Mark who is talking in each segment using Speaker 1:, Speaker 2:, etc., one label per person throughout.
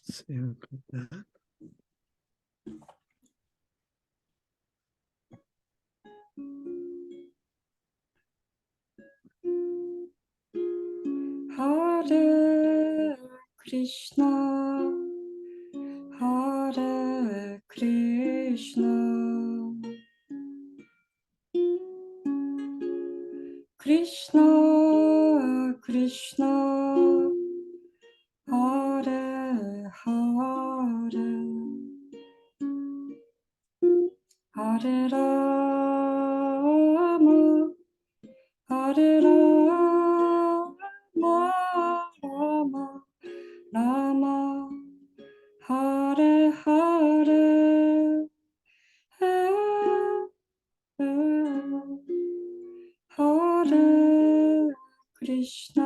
Speaker 1: 強くな。
Speaker 2: ハレクリシナ、ハレクリシナ、クリシナ、クリシナ、ハレ、ハレ、ハレラーマ、ハレラーマ、ラマ、ラマ、ハレハレ、ハレクリシナ、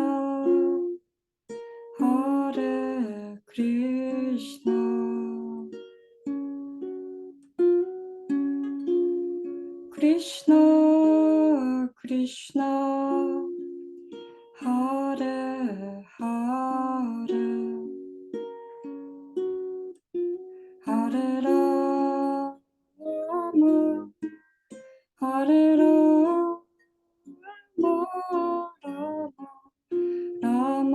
Speaker 2: ハレクリシナ、クリシナ、クリシナ、ハレハレ、ハレラーマ、ハレラーマ、ラマ、ラマ、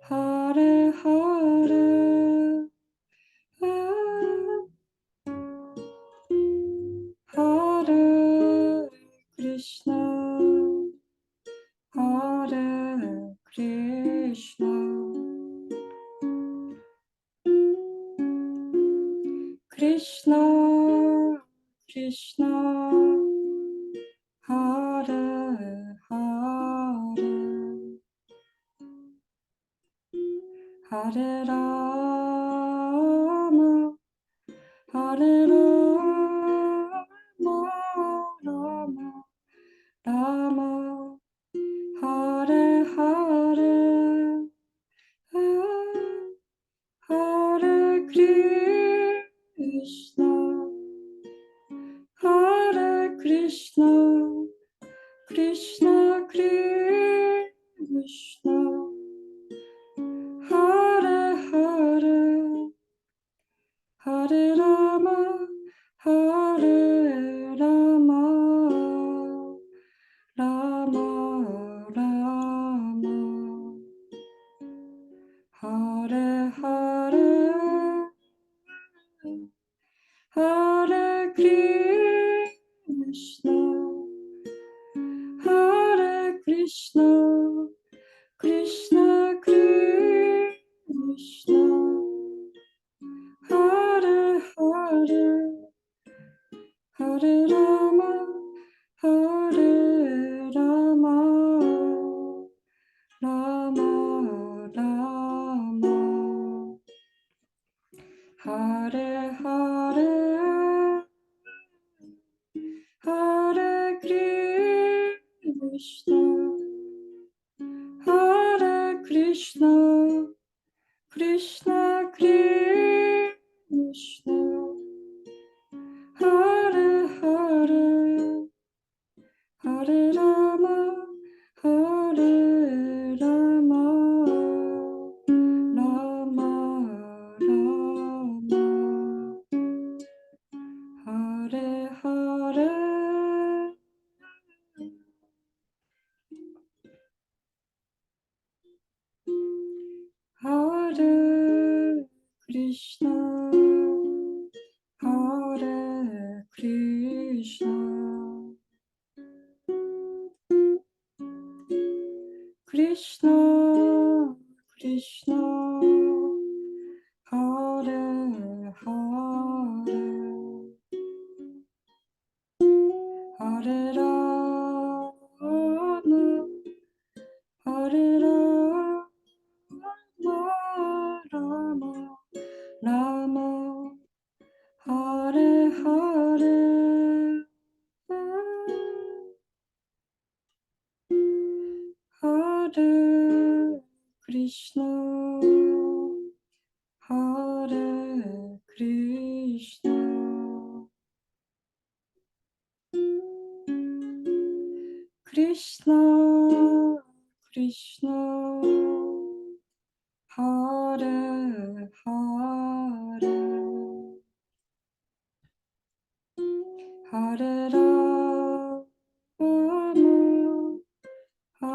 Speaker 2: ハレハレ、ハレクリシナ、ハレクリシナ、クリシナ、クリシナ、ハレハレ、ハレラーマ、ハレラーマ、ラマ、ラマ、ハレハレ、ハレクリシナ、ハレクリシナ、クリシナ、クリシナ、ハレハレ、ハレラマ、ハレラマ、ラマ、ラマ、ハレハレ、ハレクリシナ、ハレクリシナ、クリシナ、クリシナ、ハレハレ、ハレラマ、ハレラマ、ラマ、ラマ、ハレハレ、ハレクリシナ、ハレクリシナ、クリシナ、クリシナ、ハレハレ、ハレラマ、ハレラマ、ラマ、ラマ、ハレハレ、ハレクリシナ、ハレクリシナ、クリシナ、クリシナ、ハレハレ、ハレラーマ、ハレラーマ、ラマ、ラマ、ハレハレ、ハレクリシナ、ハレクリシナ、クリシナ、クリシナ、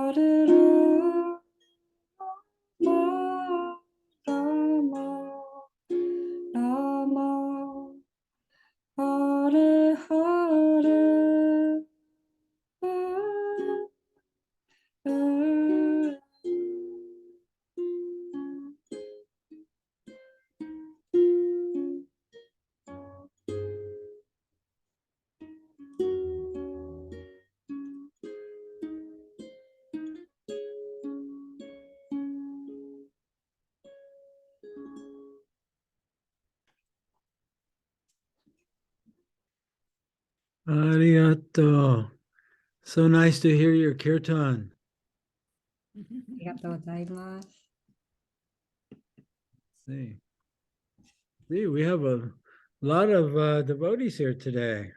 Speaker 2: ハレルララマラマハレハレ
Speaker 1: ありがとう。So nice to hear your kirtan.
Speaker 2: ありがとうございます。
Speaker 1: See, we have a lot of devotees here today.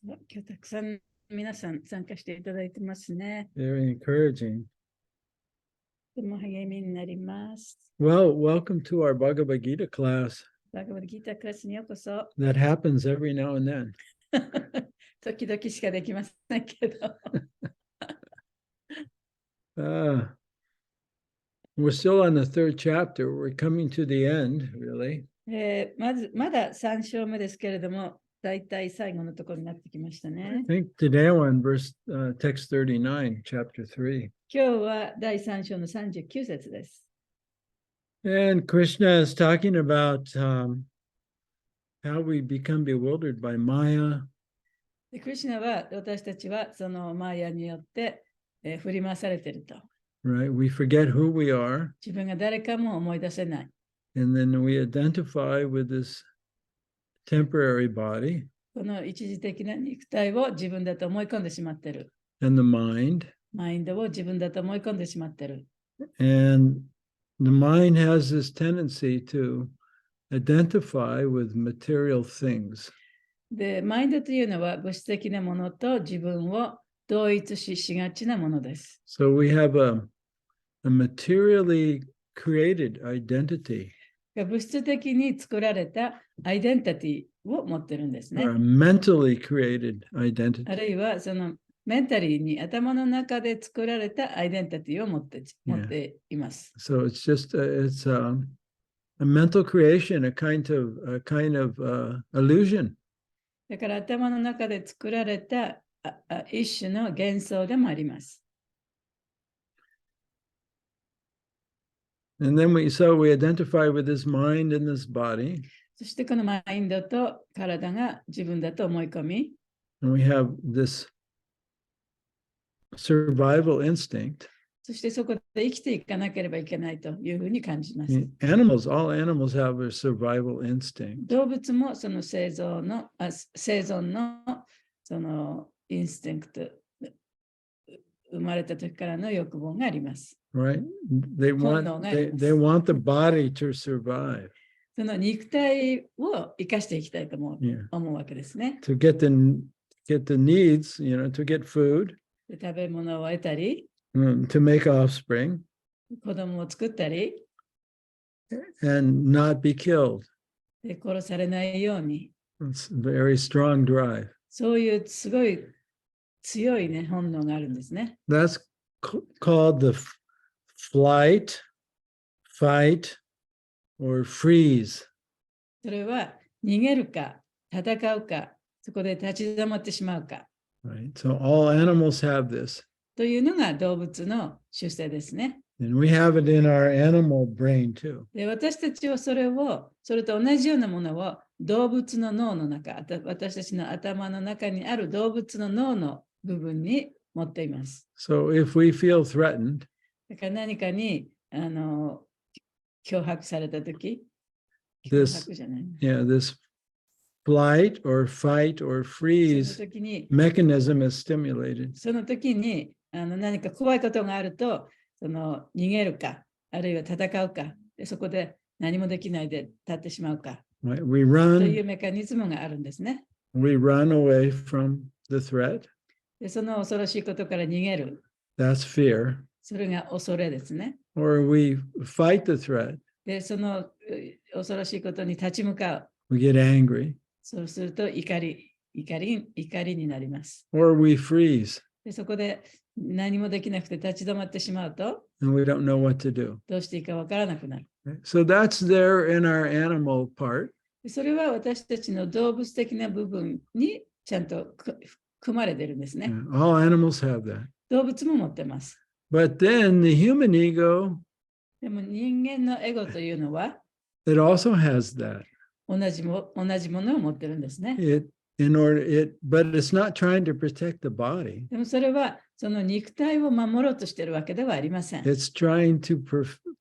Speaker 3: 今日たくさん皆さん参加していただいてますね。
Speaker 1: Very encouraging.
Speaker 3: とても励みになります。
Speaker 1: Well, welcome to our Bhagavad Gita class.
Speaker 3: バガバッドギータークラスにようこそ。
Speaker 1: That happens every now and then.
Speaker 3: 時々しかできませんけど。
Speaker 1: We're still on the third chapter. We're coming to the end, really.
Speaker 3: まだ3章目ですけれども、だいたい最後のところになってきました
Speaker 1: I
Speaker 3: ね。
Speaker 1: think today we're on text 39, chapter 3.
Speaker 3: 今日は第3章の39節です。
Speaker 1: And Krishna is talking about how we become bewildered by Maya.
Speaker 3: でクリシュナは私たちはそのマーヤによって、振り回されていると。
Speaker 1: Right? We forget who we are,
Speaker 3: 自分が誰かも思い出せない。
Speaker 1: and then we identify with this temporary body
Speaker 3: この一時的な肉体を自分だと思い込んでしまっている。
Speaker 1: and the mind.
Speaker 3: マインドを自分だと思い込んでしまっている。
Speaker 1: And the mind has this tendency to identify with material things.
Speaker 3: で、マインドというのは物質的なものと自分を同一視しがちなものです。
Speaker 1: So we have a materially created identity,
Speaker 3: 物質的に作られたアイデンティティを持ってるんですね。
Speaker 1: or a mentally created
Speaker 3: あ
Speaker 1: identity.
Speaker 3: るいはそのメンタリーに頭の中で作られたアイデンティティを持っています。
Speaker 1: So it's just a mental creation, a kind of illusion.
Speaker 3: だから頭の中で作られた一種の幻想でもあります。
Speaker 1: And then we identify with this mind and this body,
Speaker 3: そしてこのマインドと体が自分だと思い込み、
Speaker 1: and we have this survival instinct.
Speaker 3: そしてそこで生きていかなければいけないというふうに感じます。
Speaker 1: All animals have a survival instinct.
Speaker 3: 動物もその生存のそのインスティンクト、生まれた時からの欲望があります。
Speaker 1: Right? They want the body to survive.
Speaker 3: その肉体を生かしていきたいと思うわけですね。
Speaker 1: To get the needs, to get food,
Speaker 3: で食べ物を得たり、
Speaker 1: to make offspring,
Speaker 3: 子供を作ったり、
Speaker 1: and not be killed.
Speaker 3: で殺されないように、
Speaker 1: It's a very strong drive.
Speaker 3: そういうすごい強いね、本能があるんですね。
Speaker 1: That's called the flight, fight, or freeze.
Speaker 3: それは逃げるか、戦うか、そこで立ち止まってしまうか。
Speaker 1: Right? So all animals have this.
Speaker 3: というのが動物の習性ですね。
Speaker 1: And we have it in our animal brain too.
Speaker 3: で私たちはそれと同じようなものを動物の脳の中、私たちの頭の中にある動物の脳の部分に持っています。
Speaker 1: So if we feel threatened,
Speaker 3: だから何かに脅迫されたとき、
Speaker 1: this flight or fight or freeze mechanism is stimulated.
Speaker 3: その時に何か怖いことがあると、逃げるか、あるいは戦うか、でそこで何もできないで立ってしまうか、
Speaker 1: Right? We
Speaker 3: と
Speaker 1: run
Speaker 3: いうメカニズムがあるんですね。
Speaker 1: away from the threat.
Speaker 3: でその恐ろしいことから逃げる。
Speaker 1: That's fear.
Speaker 3: それが恐れですね。
Speaker 1: Or we fight the threat.
Speaker 3: で、その恐ろしいことに立ち向かう。
Speaker 1: We get angry.
Speaker 3: そうすると怒りになります。
Speaker 1: Or we freeze.
Speaker 3: でそこで何もできなくて立ち止まってしまうと、
Speaker 1: and we don't know what to do.
Speaker 3: どうしていいかわからなくなる。
Speaker 1: So that's there in our animal part.
Speaker 3: それは私たちの動物的な部分にちゃんと組まれてるんですね。
Speaker 1: All animals have that.
Speaker 3: 動物も持ってます。
Speaker 1: But then the human ego,
Speaker 3: でも人間のエゴというのは
Speaker 1: it also has that.
Speaker 3: 同じものを持ってるんですね。
Speaker 1: But it's not trying to protect the body.
Speaker 3: でもそれはその肉体を守ろうとしているわけではありません。
Speaker 1: It's trying to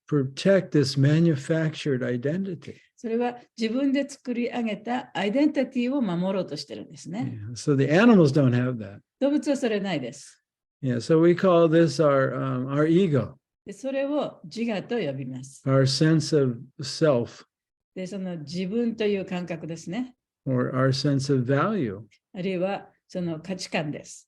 Speaker 1: protect this manufactured identity.
Speaker 3: それは自分で作り上げたアイデンティティを守ろうとしてるんですね。
Speaker 1: Yeah. So the animals don't have that.
Speaker 3: 動物はそれないです。
Speaker 1: Yeah. So we call this our ego,
Speaker 3: でそれを自我と呼びます。
Speaker 1: our sense of self,
Speaker 3: でその自分という感覚ですね。
Speaker 1: or our sense of value.
Speaker 3: あるいはその価値観です。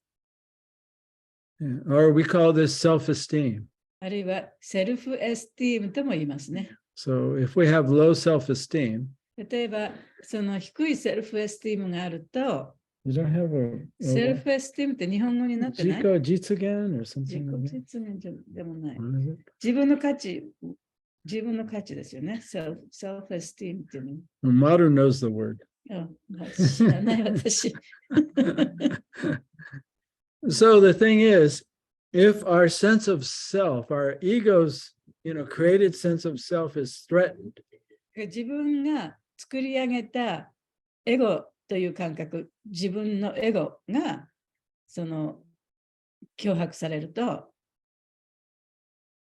Speaker 1: Yeah. Or we call this self-esteem.
Speaker 3: あるいはセルフエスティームとも言いますね。
Speaker 1: So if we have low self-esteem,
Speaker 3: 例えば、その低いセルフエスティームがあると、
Speaker 1: you don't have
Speaker 3: セルフエスティームって日本語になってない？
Speaker 1: 自己実現 or
Speaker 3: 自
Speaker 1: something like
Speaker 3: 己実現でもない。
Speaker 1: that. What is it?
Speaker 3: 自分の価値ですよね。セルフエスティームっていうの。
Speaker 1: Modern knows the word.
Speaker 3: 知らない私。
Speaker 1: So the thing is, if our sense of self, our ego's, created sense of self is threatened,
Speaker 3: 自分が作り上げたエゴという感覚、自分のエゴがその脅迫されると、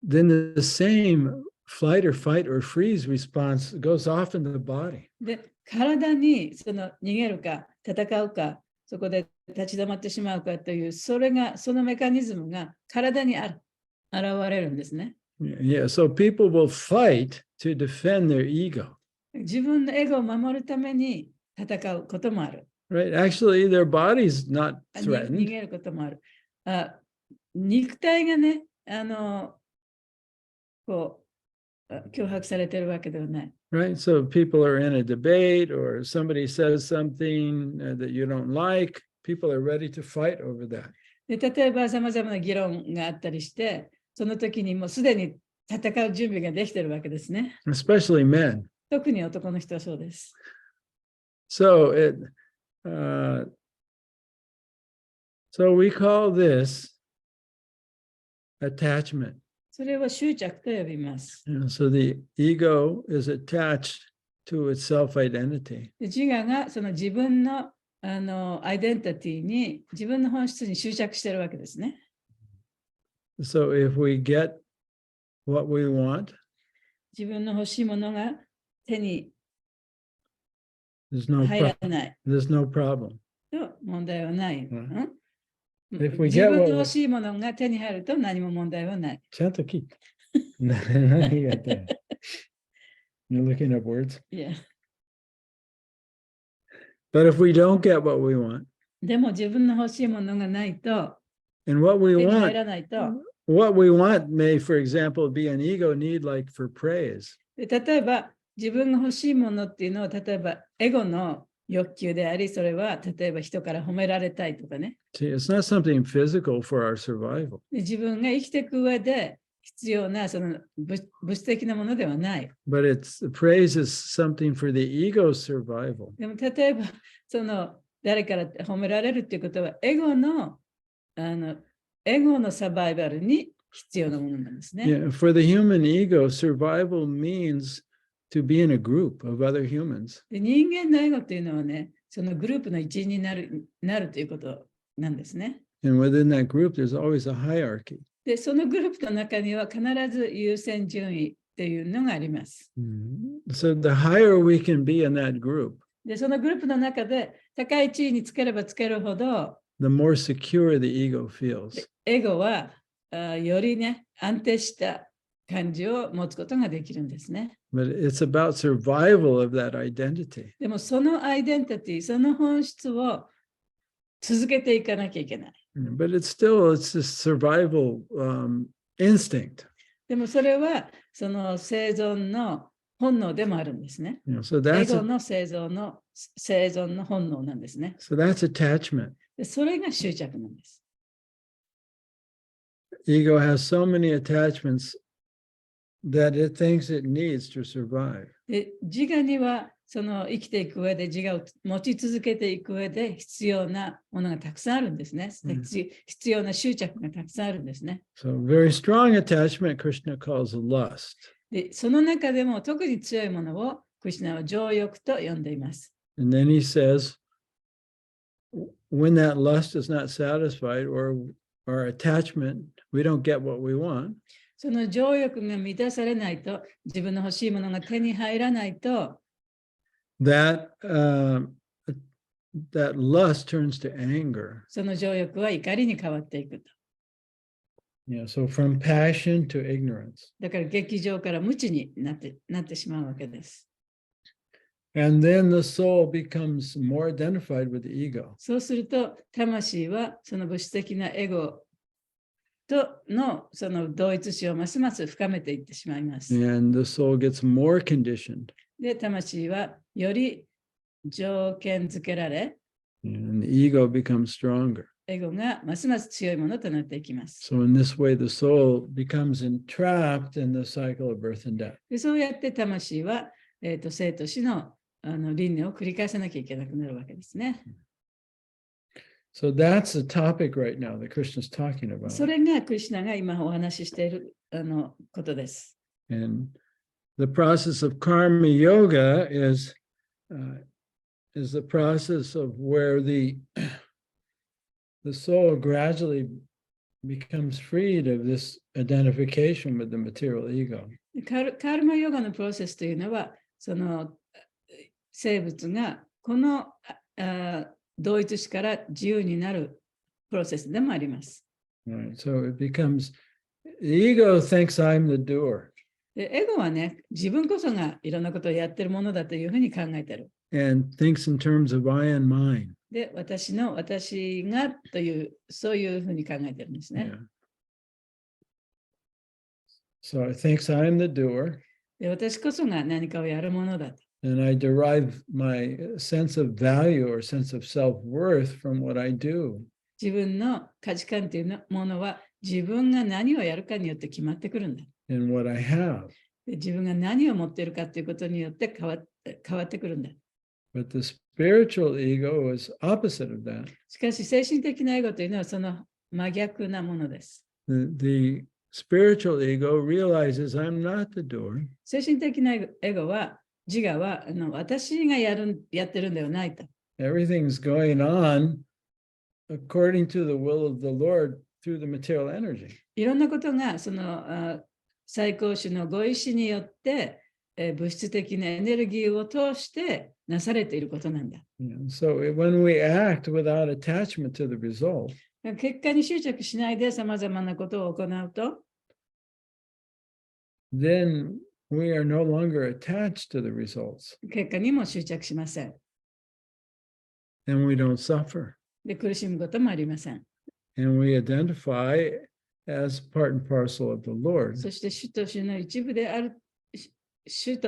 Speaker 1: then the same flight or fight or freeze response goes off in the body.
Speaker 3: で、体にその逃げるか戦うか、そこで立ち止まってしまうかという、そのメカニズムが体に現れるんですね。
Speaker 1: Yeah, so people will fight to defend their ego.
Speaker 3: 自分のエゴを守るために戦うこともある。
Speaker 1: Right? Actually, their body's not
Speaker 3: 逃
Speaker 1: threatened.
Speaker 3: げることもある。肉体がね、脅迫されているわけではない。
Speaker 1: Right? So people are in a debate or somebody says something that you don't like, people are ready to fight over that.
Speaker 3: で例えば、さまざまな議論があったりして、その時にもうすでに戦う準備ができているわけですね。
Speaker 1: Especially men.
Speaker 3: 特に男の人はそうです。
Speaker 1: So we call this attachment.
Speaker 3: それを執着と呼びます。
Speaker 1: So the ego is attached to its self-identity.
Speaker 3: 自我がその自分のアイデンティティに、自分の本質に執着しているわけですね。
Speaker 1: So if we get what we want,
Speaker 3: 自分の欲しいものが手に
Speaker 1: there's no
Speaker 3: 入らない。
Speaker 1: there's no problem.
Speaker 3: と問題はない。
Speaker 1: If we
Speaker 3: 自
Speaker 1: get
Speaker 3: 分
Speaker 1: what
Speaker 3: の欲しいものが手に入ると何も問題はない。
Speaker 1: ちゃんと聞いて。何やってんの You're looking up words.
Speaker 3: Yeah.
Speaker 1: But if we don't get what we want,
Speaker 3: でも自分の欲しいものがないと、
Speaker 1: and what we
Speaker 3: 手に入
Speaker 1: want,
Speaker 3: らないと、
Speaker 1: what we want may, for example, be an ego need like for praise.
Speaker 3: で例えば自分が欲しいものっていうのを、例えばエゴの欲求であり、それは例えば人から褒められたいとかね。
Speaker 1: See, it's not something physical for our survival.
Speaker 3: で自分が生きていく上で必要なその物質的なものではない。
Speaker 1: But praise is something for the ego's survival.
Speaker 3: でも例えばその誰から褒められるっていうことはエゴのサバイバルに必要なものなんですね。
Speaker 1: Yeah, for the human ego, survival means to be in a group of other humans.
Speaker 3: で人間のエゴっていうのはね、そのグループの一員になるということなんですね。
Speaker 1: And within that group, there's always a hierarchy.
Speaker 3: で、そのグループの中には必ず優先順位っていうのがあります。
Speaker 1: So the higher we can be in that group,
Speaker 3: で、そのグループの中で高い地位につければつけるほど、
Speaker 1: the more secure the ego feels.
Speaker 3: エゴはよりね、安定した感じを持つことができるんですね。
Speaker 1: But it's about survival of that identity.
Speaker 3: でもそのアイデンティティ、その本質を続けていかなきゃいけない。
Speaker 1: But it's a survival instinct.
Speaker 3: でもそれはその生存の本能でもあるんですね。
Speaker 1: So
Speaker 3: エ
Speaker 1: that's
Speaker 3: ゴの生存の本能なんですね。
Speaker 1: so that's attachment.
Speaker 3: でそれが執着なんです。
Speaker 1: ego has so many attachments that it thinks it needs to survive.
Speaker 3: で、自我にはその生きていく上で、自我を持ち続けていく上で必要なものがたくさんあるんですね。必要な執着がたくさんあるんですね。
Speaker 1: So very strong attachment, Krishna calls lust.
Speaker 3: で、その中でも特に強いものをクリシュナは情欲と呼んでいます。
Speaker 1: And then he says, when that lust is not satisfied or our attachment, we don't get what we want.
Speaker 3: その情欲が満たされないと、自分の欲しいものが手に入らないと、
Speaker 1: that lust turns to anger.
Speaker 3: その情欲は怒りに変わっていくと。
Speaker 1: Yeah, so from passion to ignorance.
Speaker 3: だから劇場から無知になってしまうわけです。
Speaker 1: And then the soul becomes more identified with the ego.
Speaker 3: そうすると、魂はその物質的なエゴとのその同一視をますます深めていってしまいます。
Speaker 1: And the soul gets more conditioned.
Speaker 3: で、魂はより条件付けられ、
Speaker 1: And the ego becomes stronger.
Speaker 3: エゴがますます強いものとなっていきます。
Speaker 1: So in this way, the soul becomes entrapped in the cycle of birth and death.
Speaker 3: でそうやって魂は、生と死の輪廻を繰り返さなきゃいけなくなるわけですね。
Speaker 1: So that's the topic right now that Krishna is talking about.
Speaker 3: それがクリシュナが今お話ししていることです。
Speaker 1: And the process of karma yoga is the process of where the soul gradually becomes freed of this identification with the material ego.
Speaker 3: カルマヨガのプロセスというのは、その生物がこの同一視から自由になるプロセスでもあります。
Speaker 1: Right. So it becomes, the ego thinks I'm the doer.
Speaker 3: でエゴはね、自分こそがいろんなことをやってるものだというふうに考えてる。
Speaker 1: And thinks in terms of I and mine.
Speaker 3: で、私がという、そういうふうに考えてるんですね。
Speaker 1: So it thinks I'm the doer.
Speaker 3: で、私こそが何かをやるものだと。
Speaker 1: And I derive my sense of value or sense of self-worth from what I do.
Speaker 3: 自分の価値観というものは自分が何をやるかによって決まってくるんだ。
Speaker 1: And what I have.
Speaker 3: で自分が何を持っているかということによって変わってくるんだ。
Speaker 1: But the spiritual ego is opposite of that.
Speaker 3: しかし精神的なエゴというのはその真逆なものです。
Speaker 1: The spiritual ego realizes I'm not the doer.
Speaker 3: 精神的なエゴは自我は私がやってるんではないと。
Speaker 1: Everything's going on according to the will of the Lord through the material energy.
Speaker 3: いろんなことがその最高種のご意志によって、物質的なエネルギーを通してなされていることなんだ。
Speaker 1: So when we act without attachment to the result,
Speaker 3: 結果に執着しないでさまざまなことを行うと、
Speaker 1: then we are no longer attached to the results.
Speaker 3: 結果にも執着しません。
Speaker 1: And we don't suffer.
Speaker 3: で、苦しむこともありません。
Speaker 1: And we identify as part and parcel of the Lord.
Speaker 3: そして主と主の一部である、主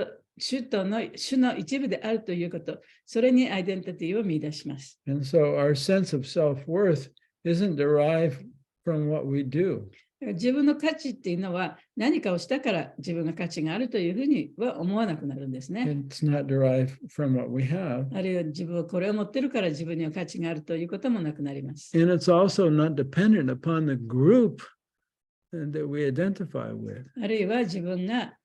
Speaker 3: の一部であるということ、それにアイデンティティを見出します。
Speaker 1: And so our sense of self-worth isn't derived from what we do.
Speaker 3: 自分の価値っていうのは何かをしたから自分が価値があるというふうには思わなくなるんですね。
Speaker 1: It's not derived from what we have.
Speaker 3: あるいは自分はこれを持ってるから自分には価値があるということもなくなります。
Speaker 1: And it's also not dependent upon the group that we identify with.
Speaker 3: あるいは自分が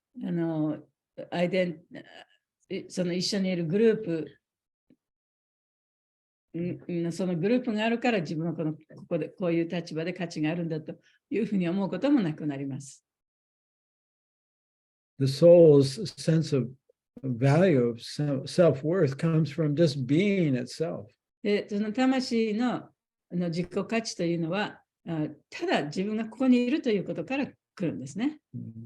Speaker 3: その一緒にいるグループ、そのグループがあるから自分はここでこういう立場で価値があるんだというふうに思うこともなくなります。
Speaker 1: The soul's sense of value of self-worth comes from just being itself.
Speaker 3: で、その魂の自己価値というのは、ただ自分がここにいるということから来るんですね。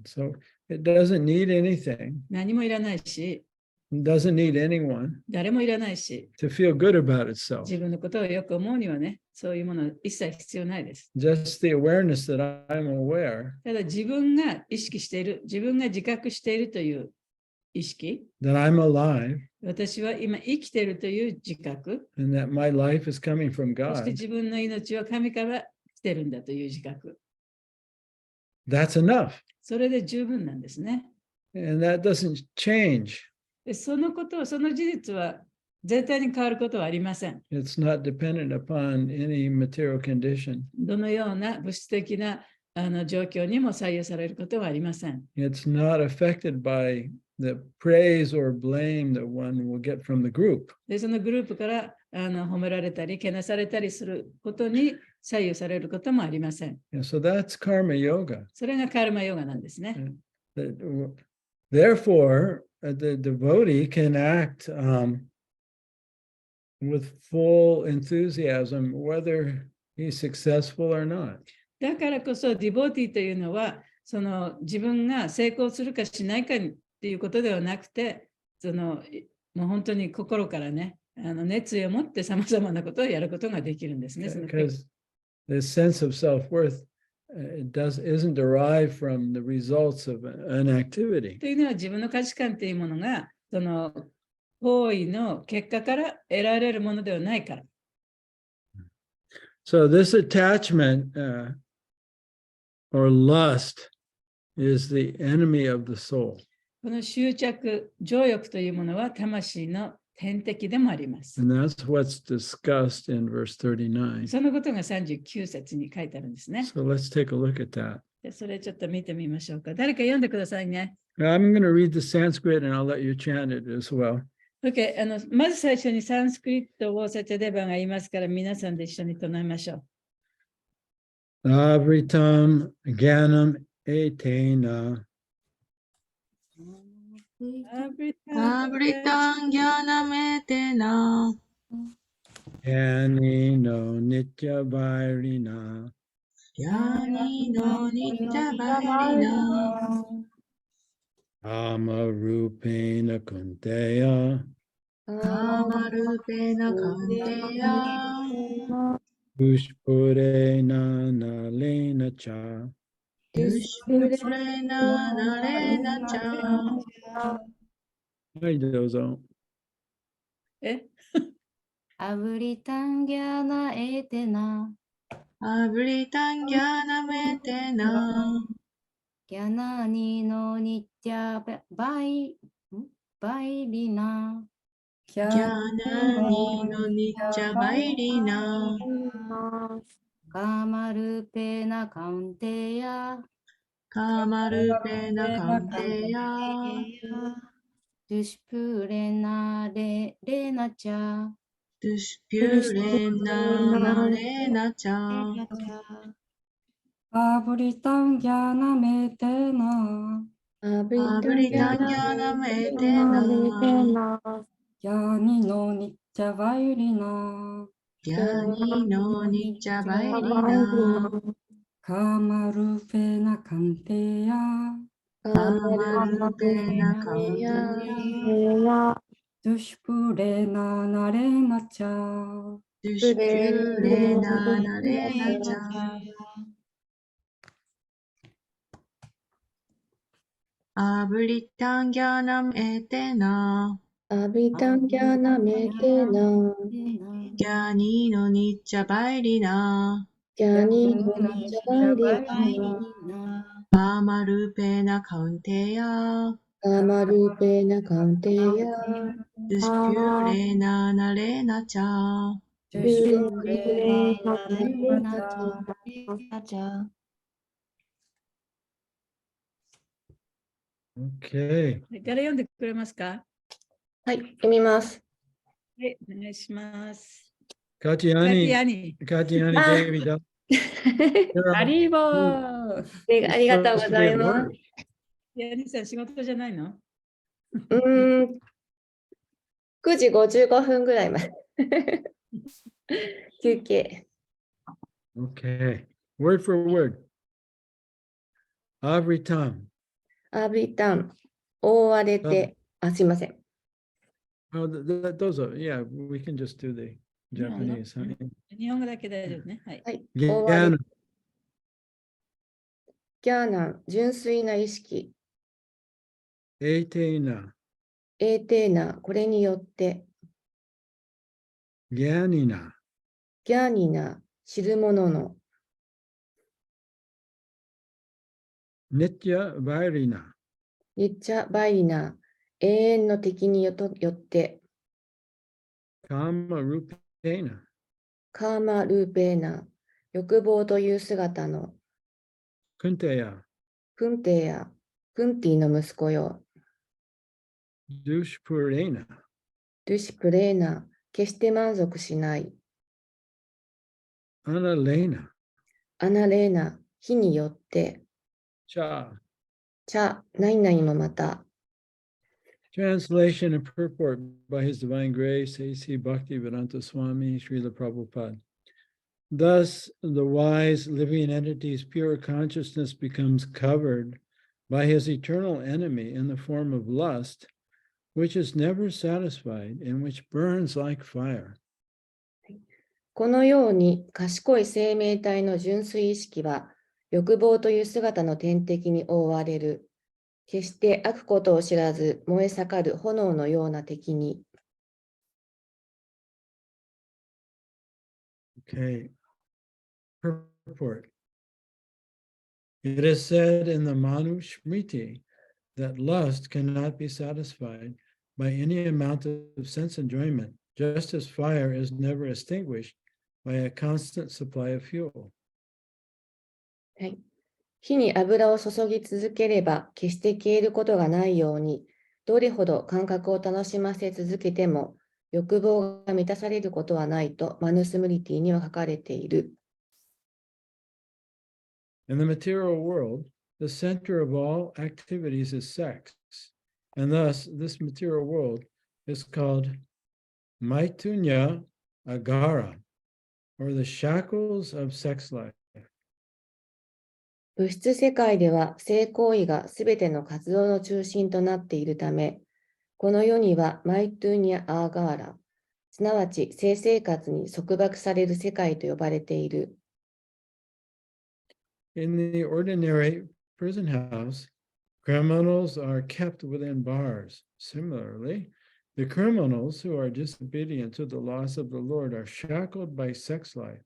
Speaker 1: So it doesn't need anything.
Speaker 3: 何もいらないし、
Speaker 1: doesn't need anyone
Speaker 3: 誰もいらないし、
Speaker 1: to feel good about itself.
Speaker 3: 自分のことをよく思うにはね、そういうもの一切必要ないです。
Speaker 1: Just the awareness that I'm aware
Speaker 3: ただ自分が意識している、自分が自覚しているという意識、
Speaker 1: that I'm alive
Speaker 3: 私は今生きているという自覚、
Speaker 1: and that my life is coming from
Speaker 3: そして
Speaker 1: God.
Speaker 3: 自分の命は神から来てるんだという自覚。
Speaker 1: that's enough.
Speaker 3: それで十分なんですね。
Speaker 1: And that doesn't change.
Speaker 3: でその事実は絶対に変わることはありません。
Speaker 1: It's not dependent upon any material condition.
Speaker 3: どのような物質的な状況にも左右されることはありません。
Speaker 1: It's not affected by the praise or blame that one will get from the group.
Speaker 3: でそのグループから褒められたり、けなされたりすることに左右されることもありません。
Speaker 1: And so that's karma yoga.
Speaker 3: それがカルマヨガなんですね。
Speaker 1: Therefore, the devotee can act with full enthusiasm, whether he's successful or not.
Speaker 3: だからこそ、ディボーティーというのは、自分が成功するかしないかっていうことではなくて、もう本当に心からね、熱意を持ってさまざまなことをやることができるんですね。
Speaker 1: Because the sense of self-worth isn't derived from the results of an activity.
Speaker 3: というのは、自分の価値観というものが、行為の結果から得られるものではないから。
Speaker 1: So this attachment or lust is the enemy of the soul.
Speaker 3: この執着、情欲というものは魂の天敵でもあります。
Speaker 1: And that's what's discussed in verse 39.
Speaker 3: そのことが39節に書いてあるんですね。
Speaker 1: So let's take a look at that.
Speaker 3: それちょっと見てみましょうか。誰か読んでくださいね。
Speaker 1: I'm going to read the Sanskrit and I'll let you chant it as well.
Speaker 3: Okay. まず最初にサンスクリットをセチャデバが言いますから、皆さんで一緒に唱えましょう。
Speaker 1: Avritam Gyanam Etena
Speaker 2: Avritam Jnanametena
Speaker 1: Yani no Nitya Vairina
Speaker 2: Jnani no Nitya Vairina
Speaker 1: Amarupena Kunteya
Speaker 2: Kamarupena Kanteya
Speaker 1: Pushpurena Nalena Cha.
Speaker 2: Dushpurena Narena Cha
Speaker 1: はい、どうぞ。
Speaker 4: アブリタンギャナエテナ
Speaker 2: Avritam Jnanametena
Speaker 4: ギャナニノニティャバイリナ
Speaker 2: Jnani no Nitya Vairina
Speaker 4: カマルペナカウンテヤ
Speaker 2: Kamarupena Kanteya
Speaker 4: ドゥシプレナレナチャ
Speaker 2: Dushpurena Narena Cha
Speaker 5: Avritam Jnanametena
Speaker 2: Avritam Jnanametena
Speaker 5: Jnani no Nitya Vairina
Speaker 2: Jnani no Nitya Vairina
Speaker 5: Kamarupena Kanteya
Speaker 2: Kamarupena Kanteya
Speaker 5: Dushpurena Narena Cha
Speaker 2: Dushpurena Narena Cha Avritam Jnanametena
Speaker 6: Abhitam Jnanametena
Speaker 2: Jnani no Nitya Vairina
Speaker 6: Jnani no Nitya
Speaker 2: Kamarupena Kanteya
Speaker 6: Kamarupena Kaunteya
Speaker 2: Dushpurena Narena Cha
Speaker 6: Dushpurena
Speaker 4: Cha
Speaker 1: Okay.
Speaker 3: 誰読んでくれますか？
Speaker 6: はい、読みます。
Speaker 3: はい、お願いします。
Speaker 1: Katyani, Katyani
Speaker 6: Ah.
Speaker 1: Devi. There
Speaker 5: あ
Speaker 1: are
Speaker 5: りぼー
Speaker 6: ありがとうございます。
Speaker 3: ヤニさん、仕事じゃないの？
Speaker 6: 9時55分ぐらいまで。休憩。
Speaker 1: Okay. Word for word. Avritam.
Speaker 6: アビタン、覆われて、すいません。
Speaker 1: Oh, those are, yeah, we can just do the Japanese. Huh?
Speaker 3: 日本語だけ大丈夫ね。はい。
Speaker 6: はい。覆われ
Speaker 1: Gyana,
Speaker 6: ギャーナン、純粋な意識。
Speaker 1: Etena,
Speaker 6: エーテーナ、これによって。
Speaker 1: Gyanina,
Speaker 6: ギャーニナ、知る者の。
Speaker 1: Nitya Vairina.
Speaker 6: ニッチャバイリナ、永遠の敵によって、
Speaker 1: Kama Rupena.
Speaker 6: カーマ・ルーペーナ、欲望という姿の
Speaker 1: Kunteya.
Speaker 6: クンテやクンティの息子よ。
Speaker 1: Dushpurena.
Speaker 6: ドゥシプレーナ、決して満足しない。
Speaker 1: Analena.
Speaker 6: アナレーナ、火によって、
Speaker 1: Cha.
Speaker 6: チャ、何々もまた。
Speaker 1: Translation and purport by His Divine Grace, A.C. Bhaktivedanta Swami, Srila Prabhupada. Thus, the wise living entity's pure consciousness becomes covered by his eternal enemy in the form of lust, which is never satisfied and which burns like fire.
Speaker 6: このように賢い生命体の純粋意識は欲望という姿の天敵に覆われる。決して悪ことを知らず燃え盛る炎のような敵に。
Speaker 1: Okay. Purport. It is said in the Manu Smriti that lust cannot be satisfied by any amount of sense enjoyment, just as fire is never extinguished by a constant supply of fuel.
Speaker 6: はい、火に油を注ぎ続ければ決して消えることがないように、どれほど感覚を楽しませ続けても欲望が満たされることはないとマヌスムリティには書かれている。
Speaker 1: In the material world, the center of all activities is sex, and thus this material world is called Maitunya Agara, or the shackles of sex life.
Speaker 6: 物質世界では性行為がすべての活動の中心となっているため、この世にはマイトゥーニャ・アーガーラ、すなわち性生活に束縛される世界と呼ばれている。
Speaker 1: In the ordinary prison house, criminals are kept within bars. Similarly, the criminals who are disobedient to the laws of the Lord are shackled by sex life.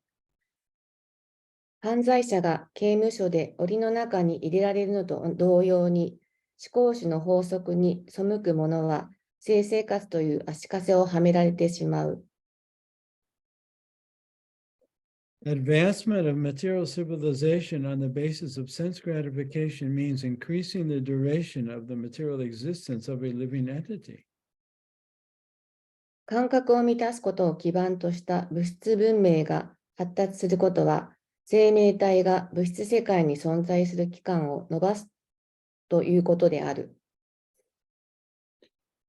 Speaker 6: 犯罪者が刑務所で檻の中に入れられるのと同様に、思考主の法則に背く者は性生活という足かせをはめられてしまう。
Speaker 1: Advancement of material civilization on the basis of sense gratification means increasing the duration of the material existence of a living entity.
Speaker 6: 感覚を満たすことを基盤とした物質文明が発達することは、生命体が物質世界に存在する期間を伸ばすということである。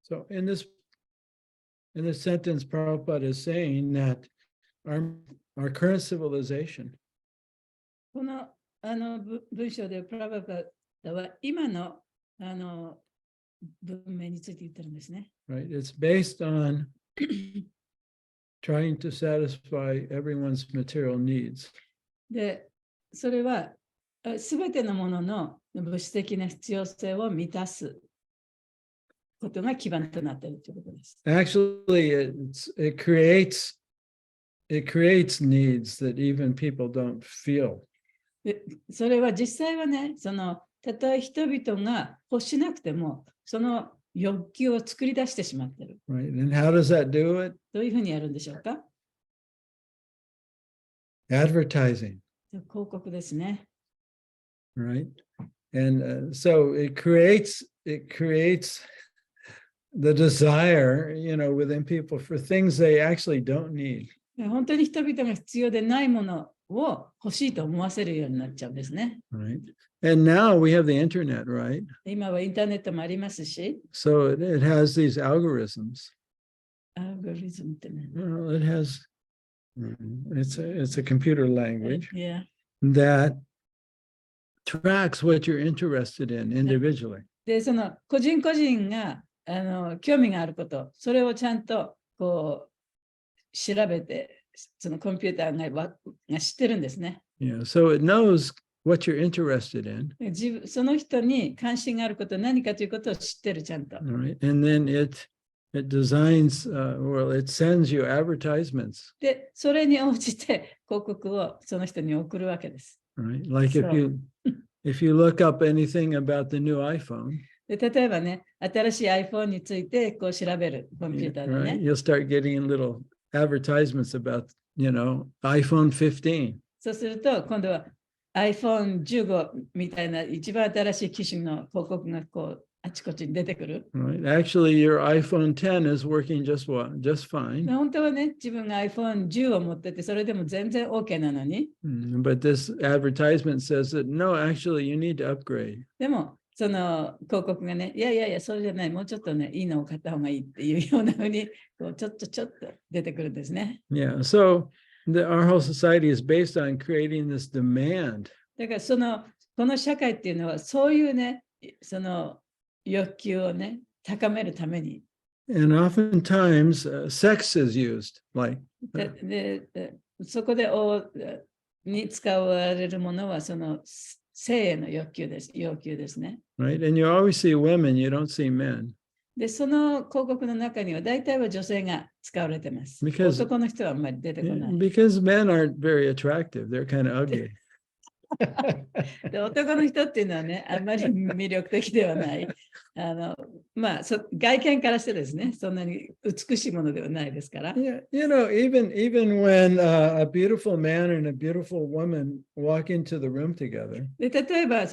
Speaker 1: So in this sentence, Prabhupada is saying that our current civilization
Speaker 3: この文章でプラバパダは今の文明について言ってるんですね。
Speaker 1: right? It's based on trying to satisfy everyone's material needs.
Speaker 3: で、それはすべてのものの物質的な必要性を満たすことが基盤となっているということです。
Speaker 1: Actually, it creates needs that even people don't feel.
Speaker 3: でそれは実際はね、たとえ人々が欲しなくても、その欲求を作り出してしまっている。
Speaker 1: Right? And how does that do it?
Speaker 3: どういうふうにやるんでしょうか？
Speaker 1: Advertising,
Speaker 3: 広告ですね。
Speaker 1: right? And so it creates the desire, within people for things they actually don't need.
Speaker 3: 本当に人々が必要でないものを欲しいと思わせるようになっちゃうんですね。
Speaker 1: Right? And now we have the internet, right?
Speaker 3: 今はインターネットもありますし、
Speaker 1: So it has these algorithms.
Speaker 3: アルゴリズムってね。
Speaker 1: Well, it has, it's a computer language
Speaker 3: Yeah.
Speaker 1: that tracks what you're interested in individually.
Speaker 3: で、個人個人が興味があること、それをちゃんと調べて、そのコンピューターが知ってるんですね。
Speaker 1: Yeah, so it knows what you're interested in.
Speaker 3: その人に関心があることは何かということを知ってる、ちゃんと。
Speaker 1: Right? And then it designs, it sends you advertisements.
Speaker 3: で、それに応じて広告をその人に送るわけです。
Speaker 1: Right? Like If you look up anything about the new iPhone,
Speaker 3: で例えばね、新しい iPhone についてこう調べるコンピューターで
Speaker 1: right,
Speaker 3: ね。
Speaker 1: you'll start getting little advertisements about, iPhone 15.
Speaker 3: そうすると、今度は iPhone15 みたいな一番新しい機種の広告がこうあちこちに出てくる。
Speaker 1: Right? Actually, your iPhone 10 is working just fine.
Speaker 3: 本当はね、自分が iPhone10 を持ってて、それでも全然 OK なのに。
Speaker 1: But this advertisement says that no, actually, you need to upgrade.
Speaker 3: でも、その広告がね、いやいやいや、そうじゃない、もうちょっとね、いいのを買った方がいいっていうようなふうに、こうちょっと出てくるんですね。
Speaker 1: Yeah. So our whole society is based on creating this demand.
Speaker 3: だからこの社会っていうのは、そういうね、その欲求をね、高めるために。
Speaker 1: And oftentimes, sex is used. Like,
Speaker 3: でそこでに使われるものは、その性への要求ですね。
Speaker 1: right? And you always see women, you don't see men.
Speaker 3: で、その広告の中には大体は女性が使われてます。男の人はあんまり出てこない。
Speaker 1: Because men aren't very attractive. They're kind of ugly.
Speaker 3: で男の人っていうのはね、あんまり魅力的ではない。外見からしてですね、そんなに美しいものではないですから。
Speaker 1: Yeah, even when a beautiful man and a beautiful woman walk into the room together.
Speaker 3: で例えば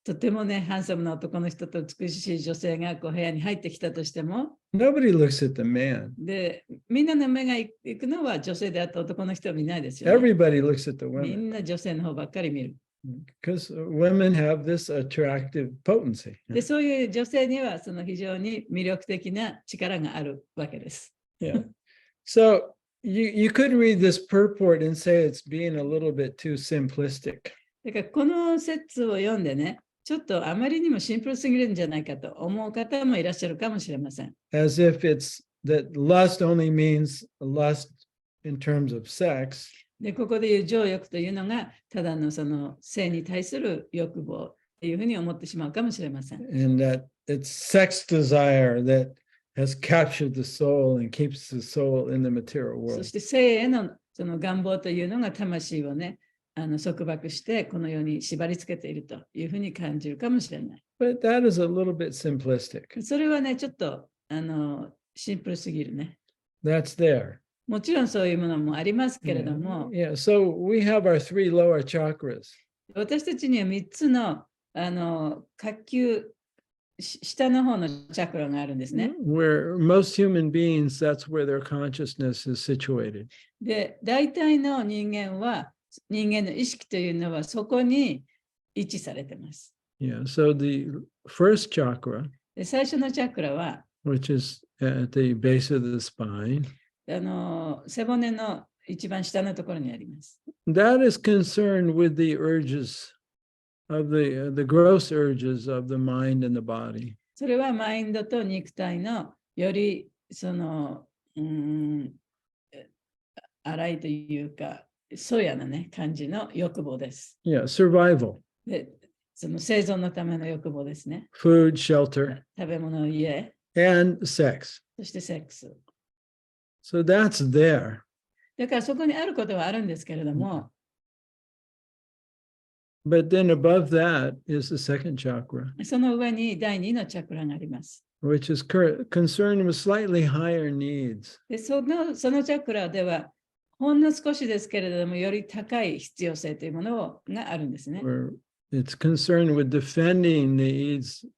Speaker 3: とてもね、ハンサムな男の人と美しい女性がこう部屋に入ってきたとしても、
Speaker 1: Nobody looks at the man.
Speaker 3: でみんなの目が行くのは女性であって男の人は見ないですよ、ね。
Speaker 1: Everybody looks at the
Speaker 3: み
Speaker 1: women
Speaker 3: んな女性の方ばっかり見る。
Speaker 1: because women have this attractive potency.
Speaker 3: で、そういう女性にはその非常に魅力的な力があるわけです。
Speaker 1: Yeah. So you could read this purport and say it's being a little bit too simplistic.
Speaker 3: だからこの説を読んでね、ちょっとあまりにもシンプルすぎるんじゃないかと思う方もいらっしゃるかもしれません。
Speaker 1: As if it's that lust only means lust in terms of sex.
Speaker 3: で、ここでいう情欲というのが、ただのその性に対する欲望というふうに思ってしまうかもしれません。
Speaker 1: And that it's sex desire that has captured the soul and keeps the soul in the material
Speaker 3: そ
Speaker 1: world.
Speaker 3: して性へのその願望というのが魂をね、束縛してこの世に縛り付けているというふうに感じるかもしれない。
Speaker 1: But that is a little bit simplistic.
Speaker 3: それはね、ちょっとシンプルすぎるね。
Speaker 1: That's there.
Speaker 3: もちろんそういうものもありますけれ
Speaker 1: Yeah.
Speaker 3: ども、
Speaker 1: Yeah. So we have our 3 lower chakras.
Speaker 3: 私たちには3つの下級、下の方のチャクラがあるんですね。
Speaker 1: Where most human beings, that's where their consciousness is situated.
Speaker 3: で、大体の人間の意識というのはそこに位置されています。
Speaker 1: Yeah. So the first chakra,
Speaker 3: で、最初のチャクラは、
Speaker 1: which is at the base of the spine,
Speaker 3: 背骨の一番下のところにあります。
Speaker 1: that is concerned with the urges of the gross urges of the mind and the body.
Speaker 3: それはマインドと肉体のより荒いというか、そやなね、感じの欲望です。
Speaker 1: Yeah, survival,
Speaker 3: で、その生存のための欲望ですね。
Speaker 1: food, shelter,
Speaker 3: 食べ物、家、
Speaker 1: and sex.
Speaker 3: そしてセックス。
Speaker 1: So that's there.
Speaker 3: だからそこにあることはあるんですけれども、
Speaker 1: But then above that is the second chakra,
Speaker 3: その上に第2のチャクラがあります。
Speaker 1: which is concerned with slightly higher needs.
Speaker 3: で、そのチャクラでは、ほんの少しですけれども、より高い必要性というものがあるんですね。
Speaker 1: Where it's concerned with defending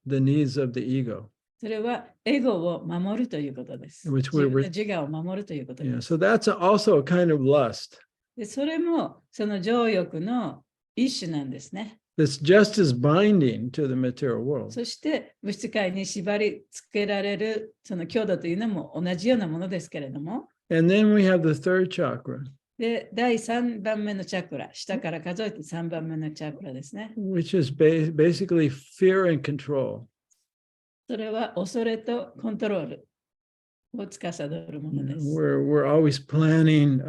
Speaker 1: the needs of the ego.
Speaker 3: それはエゴを守るということです。
Speaker 1: Which
Speaker 3: 自
Speaker 1: we're-
Speaker 3: 分の自我を守るということで
Speaker 1: Yeah,
Speaker 3: す。
Speaker 1: so that's also a kind of lust.
Speaker 3: で、それもその情欲の一種なんですね。
Speaker 1: That's just as binding to the material world.
Speaker 3: そして物質界に縛り付けられるその強度というのも同じようなものですけれども、
Speaker 1: And then we have the third chakra,
Speaker 3: で、第3番目のチャクラ、下から数えて3番目のチャクラですね。
Speaker 1: which is basically fear and control.
Speaker 3: それは恐れとコントロールを司るものです。
Speaker 1: We're always planning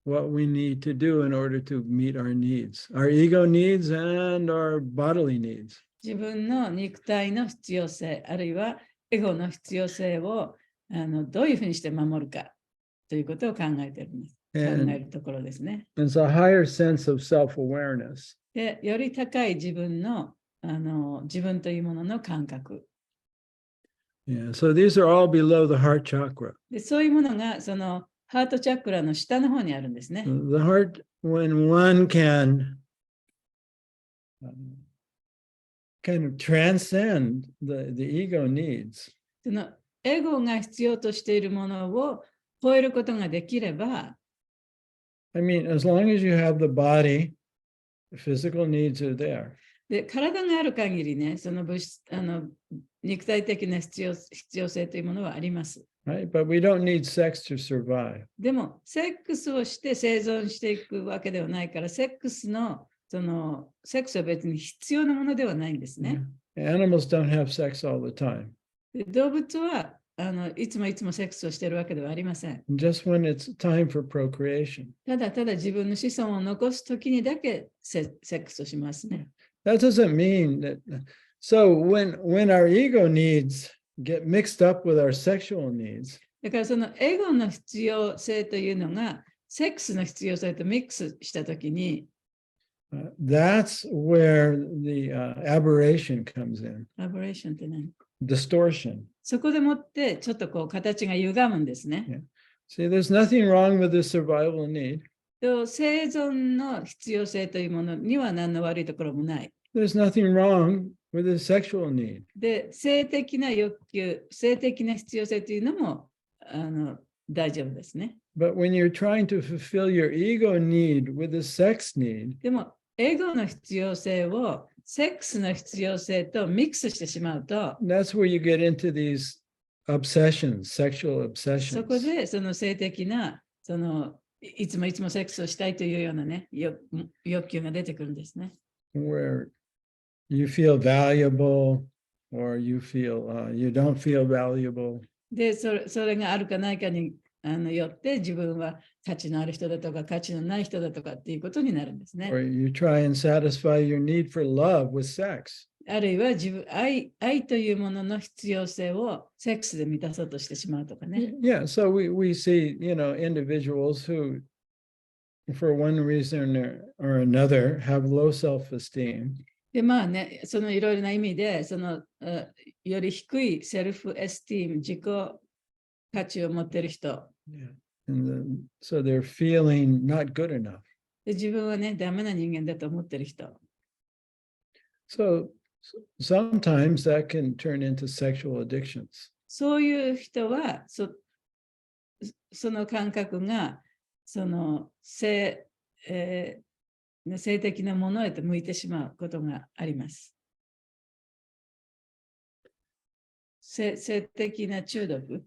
Speaker 1: what we need to do in order to meet our needs, our ego needs and our bodily needs.
Speaker 3: 自分の肉体の必要性、あるいはエゴの必要性をどういうふうにして守るかということを考えているんです。考えるところですね。
Speaker 1: It's a higher sense of self-awareness.
Speaker 3: で、より高い自分の、自分というものの感覚。
Speaker 1: Yeah, so these are all below the heart chakra.
Speaker 3: で、そういうものが、そのハートチャクラの下の方にあるんですね。
Speaker 1: The heart, when one can kind of transcend the ego needs,
Speaker 3: そのエゴが必要としているものを超えることができれば、
Speaker 1: I mean, as long as you have the body, the physical needs are there.
Speaker 3: で、体がある限りね、その肉体的な必要性というものはあります。
Speaker 1: Right? But we don't need sex to survive.
Speaker 3: でも、セックスをして生存していくわけではないから、セックスは別に必要なものではないんですね。
Speaker 1: Animals don't have sex all the time.
Speaker 3: で、動物はいつもセックスをしているわけではありません。
Speaker 1: Just when it's time for procreation.
Speaker 3: ただただ自分の子孫を残すときにだけセックスをしますね。
Speaker 1: That doesn't mean that. So when our ego needs get mixed up with our sexual needs,
Speaker 3: だからそのエゴの必要性というのがセックスの必要性とミックスしたときに、
Speaker 1: that's where the aberration comes in.
Speaker 3: アブレーションって何？
Speaker 1: Distortion.
Speaker 3: そこでもってちょっとこう形が歪むんですね。
Speaker 1: See, there's nothing wrong with the survival need.
Speaker 3: 生存の必要性というものには何の悪いところもない。
Speaker 1: There's nothing wrong with the sexual need.
Speaker 3: で、性的な欲求、性的な必要性というのも大丈夫ですね。
Speaker 1: But when you're trying to fulfill your ego need with the sex need,
Speaker 3: でも、エゴの必要性をセックスの必要性とミックスしてしまうと、
Speaker 1: that's where you get into these obsessions, sexual
Speaker 3: そこ
Speaker 1: obsessions.
Speaker 3: でその性的な、いつもセックスをしたいというようなね、欲求が出てくるんですね。
Speaker 1: Where you feel valuable or you feel you don't feel valuable.
Speaker 3: で、それがあるかないかによって自分は価値のある人だとか価値のない人だとかっていうことになるんですね。
Speaker 1: Or you try and satisfy your need for love with sex.
Speaker 3: あるいは愛というものの必要性をセックスで満たそうとしてしまうとかね。
Speaker 1: Yeah, so we see, individuals who, for one reason or another, have low self-esteem.
Speaker 3: で、まあね、そのいろいろな意味で、より低いセルフエスティーム、自己価値を持っている人。
Speaker 1: Yeah. And so they're feeling not good enough.
Speaker 3: で、自分はね、ダメな人間だと思っている人。
Speaker 1: So sometimes that can turn into sexual addictions.
Speaker 3: そういう人は、その感覚が、性的なものへと向いてしまうことがあります。性的な中毒。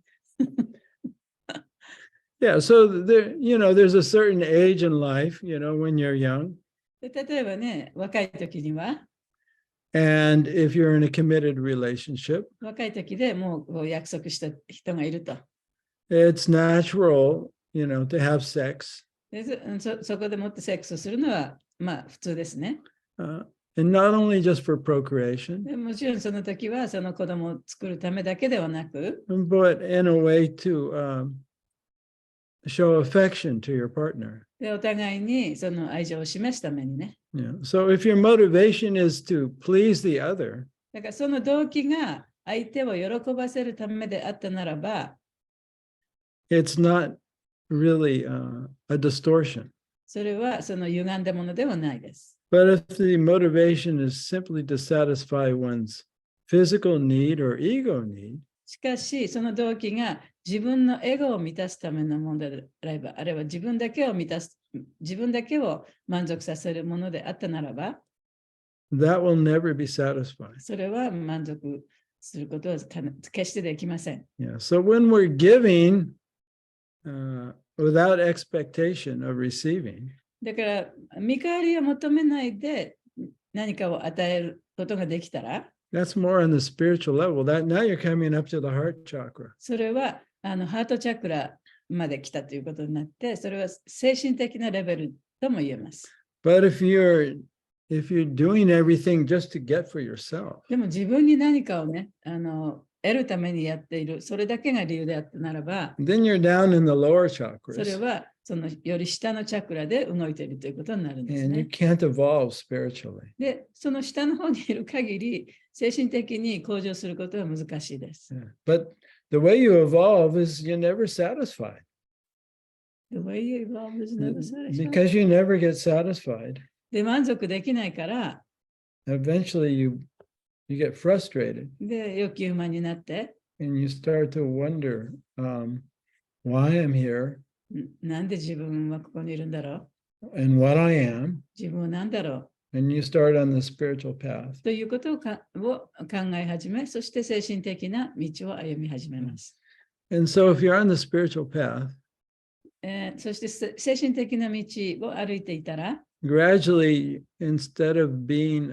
Speaker 1: Yeah, so there's a certain age in life, when you're young.
Speaker 3: で、例えばね、若い時には、
Speaker 1: And if you're in a committed relationship,
Speaker 3: 若い時でもう約束した人がいると。
Speaker 1: it's natural, to have sex.
Speaker 3: で、そこでもってセックスをするのは、まあ普通ですね。
Speaker 1: And not only just for procreation,
Speaker 3: でもちろんその時はその子供を作るためだけではなく、
Speaker 1: but in a way to show affection to your partner.
Speaker 3: でお互いにその愛情を示すためにね。
Speaker 1: Yeah. So if your motivation is to please the other,
Speaker 3: だからその動機が相手を喜ばせるためであったならば、
Speaker 1: it's not really a distortion.
Speaker 3: それはその歪んだものではないです。
Speaker 1: But if the motivation is simply to satisfy one's physical need or ego need,
Speaker 3: しかし、その動機が自分のエゴを満たすためのものであれば、あるいは自分だけを満足させるものであったならば、
Speaker 1: that will never be satisfied.
Speaker 3: それは満足することは決してできません。
Speaker 1: Yeah. So when we're giving without expectation of receiving,
Speaker 3: だから、見返りを求めないで何かを与えることができたら、
Speaker 1: that's more on the spiritual level. That now you're coming up to the heart chakra.
Speaker 3: それはハートチャクラまで来たということになって、それは精神的なレベルとも言えます。
Speaker 1: But if you're doing everything just to get for yourself,
Speaker 3: でも自分に何かをね、得るためにやっている、それだけが理由であったならば、
Speaker 1: then you're down in the lower
Speaker 3: それ
Speaker 1: chakras.
Speaker 3: はそのより下のチャクラで動いているということになるんです
Speaker 1: And you
Speaker 3: ね。
Speaker 1: can't evolve spiritually.
Speaker 3: で、その下の方にいる限り、精神的に向上することは難しいです。
Speaker 1: Yeah. But the way you evolve is you're never satisfied.
Speaker 3: The way you evolve is never satisfied.
Speaker 1: Because you never get satisfied,
Speaker 3: で、満足できないから、
Speaker 1: eventually you get frustrated
Speaker 3: で、欲求不満になって、
Speaker 1: and you start to wonder why I'm here
Speaker 3: なんで自分はここにいるんだろう、
Speaker 1: and what I am.
Speaker 3: 自分は何だろ
Speaker 1: And you start on the spiritual path.
Speaker 3: うということを考え始め、そして精神的な道を歩み始めます。
Speaker 1: And so if you're on the spiritual path,
Speaker 3: そして精神的な道を歩いていたら、
Speaker 1: gradually, instead of being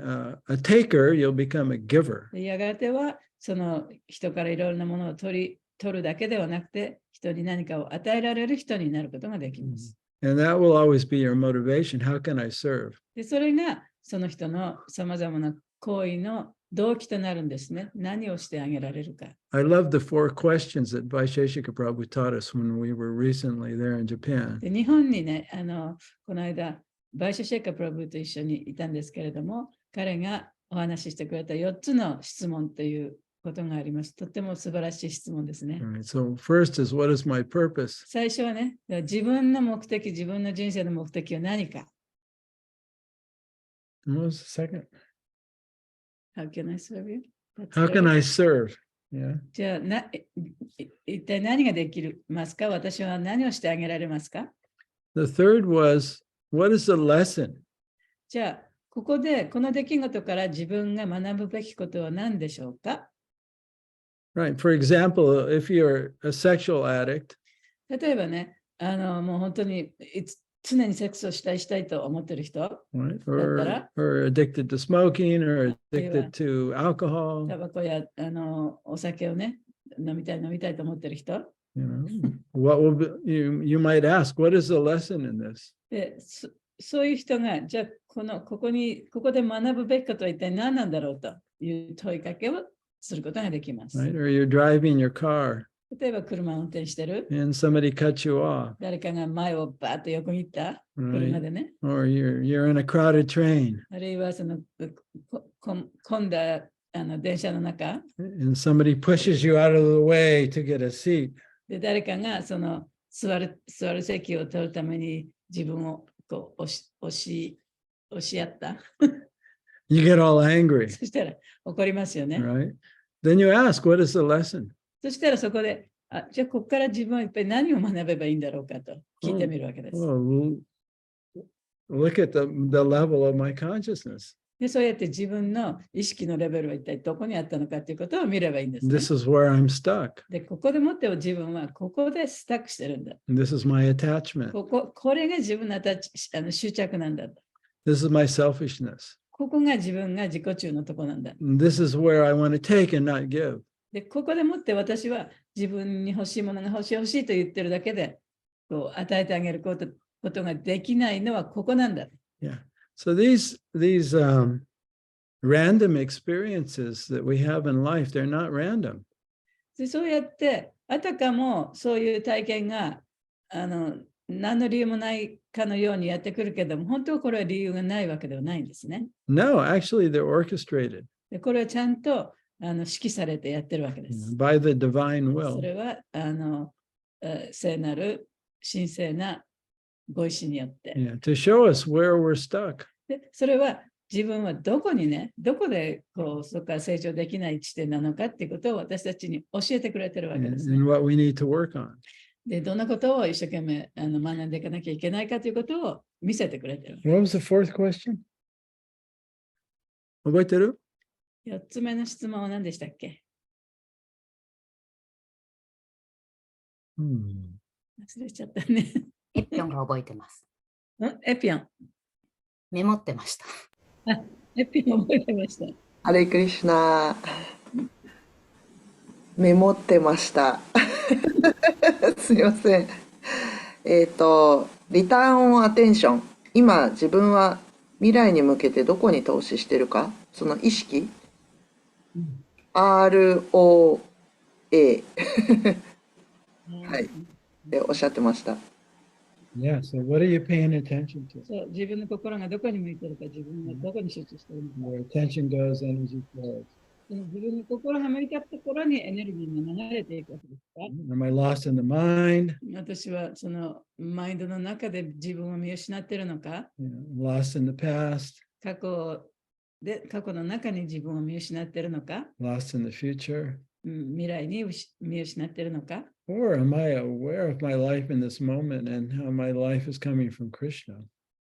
Speaker 1: a taker, you'll become a giver.
Speaker 3: やがてはその人からいろいろなものを取るだけではなくて、人に何かを与えられる人になることができます。
Speaker 1: And that will always be your motivation. How can I serve?
Speaker 3: で、それがその人のさまざまな行為の動機となるんですね。何をしてあげられるか。
Speaker 1: I love the 4 questions that Vaisheshika Prabhu taught us when we were recently there in Japan.
Speaker 3: で、日本にね、この間、バイシャシェカプラブと一緒にいたんですけれども、彼がお話ししてくれた4つの質問ということがあります。とっても素晴らしい質問ですね。
Speaker 1: All right, so first is, what is my purpose?
Speaker 3: 最初はね、自分の目的、自分の人生の目的は何か。
Speaker 1: And what was the second?
Speaker 3: How can I serve you?
Speaker 1: How can I serve? Yeah.
Speaker 3: じゃあ一体何ができますか？私は何をしてあげられますか？
Speaker 1: The third was, what is the lesson?
Speaker 3: じゃあ、ここでこの出来事から自分が学ぶべきことは何でしょうか？
Speaker 1: Right. For example, if you're a sexual addict,
Speaker 3: 例えばね、もう本当に常にセックスをしたいと思ってる人、
Speaker 1: right?
Speaker 3: だったら、
Speaker 1: Or addicted to smoking or addicted to alcohol,
Speaker 3: タバコやお酒をね、飲みたいと思ってる人、
Speaker 1: you know, what will be, you might ask, what is the lesson in this?
Speaker 3: でそういう人が、じゃあここで学ぶべきことは一体何なんだろうという問いかけをすることができます。
Speaker 1: Right? Or you're driving your car
Speaker 3: 例えば車を運転してる、
Speaker 1: and somebody cuts you off,
Speaker 3: 誰かが前をバーッと横切った車でね、
Speaker 1: or you're in a crowded train
Speaker 3: あるいはその混んだ電車の中
Speaker 1: and somebody pushes you out of the way to get a seat.
Speaker 3: で、誰かがその座る席を取るために自分をこう押し合った。
Speaker 1: You get all angry,
Speaker 3: そしたら怒りますよね。
Speaker 1: right? Then you ask, what is the lesson?
Speaker 3: そしたらそこで、じゃあここから自分は一体何を学べばいいんだろうかと聞いてみるわけです。
Speaker 1: Well, look at the level of my consciousness.
Speaker 3: で、そうやって自分の意識のレベルは一体どこにあったのかということを見ればいいんです、ね。
Speaker 1: This is where I'm stuck.
Speaker 3: で、ここでもって自分はここでスタックしてるんだ。
Speaker 1: This is my attachment.
Speaker 3: これが自分の執着なんだ。
Speaker 1: This is my selfishness.
Speaker 3: ここが自分が自己中のとこなんだ。
Speaker 1: This is where I want to take and not give.
Speaker 3: で、ここでもって私は自分に欲しいものが欲しいと言ってるだけで、こう与えてあげることができないのはここなんだ。
Speaker 1: Yeah. So these random experiences that we have in life, they're not random.
Speaker 3: で、そうやってあたかもそういう体験が何の理由もないかのようにやってくるけども、本当はこれは理由がないわけではないんですね。
Speaker 1: No, actually, they're orchestrated
Speaker 3: で、これはちゃんと指揮されてやってるわけです。
Speaker 1: by the divine
Speaker 3: そ
Speaker 1: will.
Speaker 3: れは聖なる神聖なご意志によって。
Speaker 1: Yeah, to show us where we're stuck.
Speaker 3: で、それは自分はどこでそこから成長できない地点なのかっていうことを私たちに教えてくれてるわけです、ね。
Speaker 1: And what we need to work on.
Speaker 3: で、どんなことを一生懸命学んでいかなきゃいけないかということを見せてくれてる。
Speaker 1: What was the fourth question? 覚えてる？
Speaker 3: 4つ目の質問は何でしたっけ？忘れちゃったね。
Speaker 4: エピョンが覚えてます。
Speaker 3: エピョン。
Speaker 4: メモってました。
Speaker 3: エピョン覚えてました。
Speaker 7: ハレクリシュナ。メモってました。すいません。リターンオンアテンション。今、自分は未来に向けてどこに投資してるか、その意識、ROA はい、でおっしゃってました。
Speaker 1: Yeah, so what are you paying attention to?
Speaker 3: そう、自分の心がどこに向いてるか、自分がどこに集中しているのか。
Speaker 1: Where attention goes, energy flows.
Speaker 3: その自分の心が向いたところにエネルギーが流れていくわけですか。
Speaker 1: Am I lost in the mind?
Speaker 3: 私はそのマインドの中で自分を見失っているのか、
Speaker 1: Lost in the past?
Speaker 3: 過去の中に自分を見失っているのか、
Speaker 1: Lost in the future?
Speaker 3: 未来に見失っているのか、
Speaker 1: Or am I aware of my life in this moment and how my life is coming from Krishna?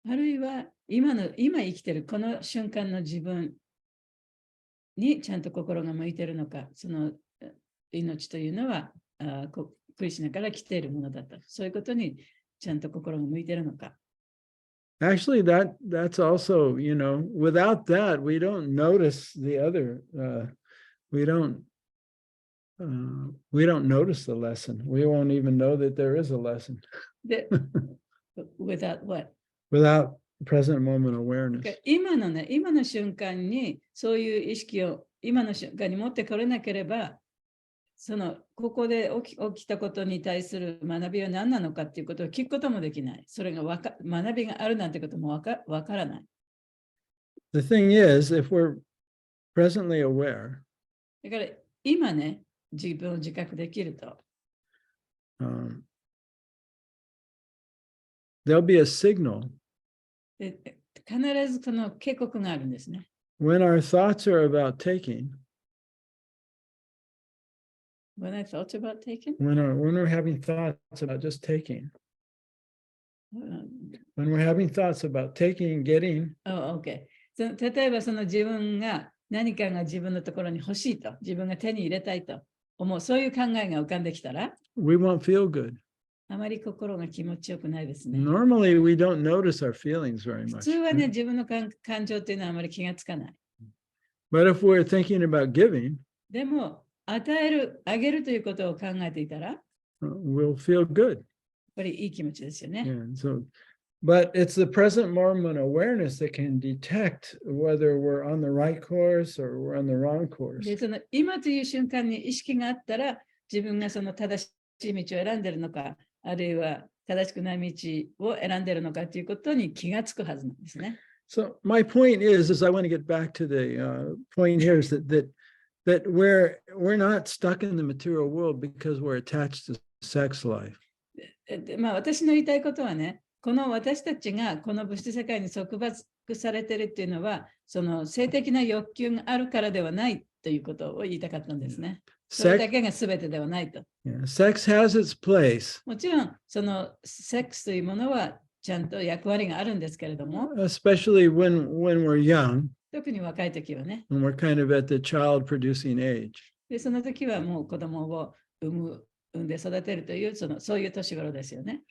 Speaker 3: あるいは今生きているこの瞬間の自分にちゃんと心が向いているのか、その命というのはクリシュナから来ているものだと、そういうことにちゃんと心が向いているのか。
Speaker 1: Actually, that's also, without that, we don't notice the other. We don't notice the lesson. We won't even know that there is a lesson
Speaker 3: で、without what?
Speaker 1: without present moment awareness.
Speaker 3: 今の瞬間にそういう意識を今の瞬間に持ってこれなければ、ここで起きたことに対する学びは何なのかっていうことを聞くこともできない。それが学びがあるなんてこともわからない。
Speaker 1: The thing is, if we're presently aware,
Speaker 3: だから今ね、自分を自覚できると、
Speaker 1: there'll be a signal
Speaker 3: で必ずその警告があるんですね。
Speaker 1: when our thoughts are about taking.
Speaker 3: When I thought about taking?
Speaker 1: When we're having thoughts about just taking. When we're having thoughts about taking, getting.
Speaker 3: Oh, okay. 例えばその自分が何かが自分のところに欲しいと、自分が手に入れたいと思う、そういう考えが浮かんできたら、
Speaker 1: We won't feel good.
Speaker 3: あまり心が気持ちよくないですね。
Speaker 1: Normally, we don't notice our feelings very
Speaker 3: 普
Speaker 1: much.
Speaker 3: 通はね、自分の感情っていうのはあまり気がつかない。
Speaker 1: But if we're thinking about giving,
Speaker 3: でも、与える、あげるということを考えていたら、やっ
Speaker 1: we'll feel good.
Speaker 3: ぱりいい気持ちですよね。
Speaker 1: Yeah, but it's the present moment awareness that can detect whether we're on the right course or we're on the wrong course.
Speaker 3: で、その今という瞬間に意識があったら、自分がその正しい道を選んでいるのか、あるいは正しくない道を選んでいるのかということに気がつくはずなんですね。
Speaker 1: So my point is I want to get back to the point here is that we're not stuck in the material world because we're attached to sex life.
Speaker 3: 私の言いたいことはね、この私たちがこの物質世界に束縛されているっていうのは、その性的な欲求があるからではないということを言いたかったんですね。それだけが全てではないと。
Speaker 1: Sex has its place.
Speaker 3: もちろん、そのセックスというものはちゃんと役割があるんですけれども、
Speaker 1: Especially when we're young,
Speaker 3: 特に若い時はね、
Speaker 1: when we're kind of at the child producing age.
Speaker 3: でその時はもう子供を産んで育てるというそういう年頃ですよね。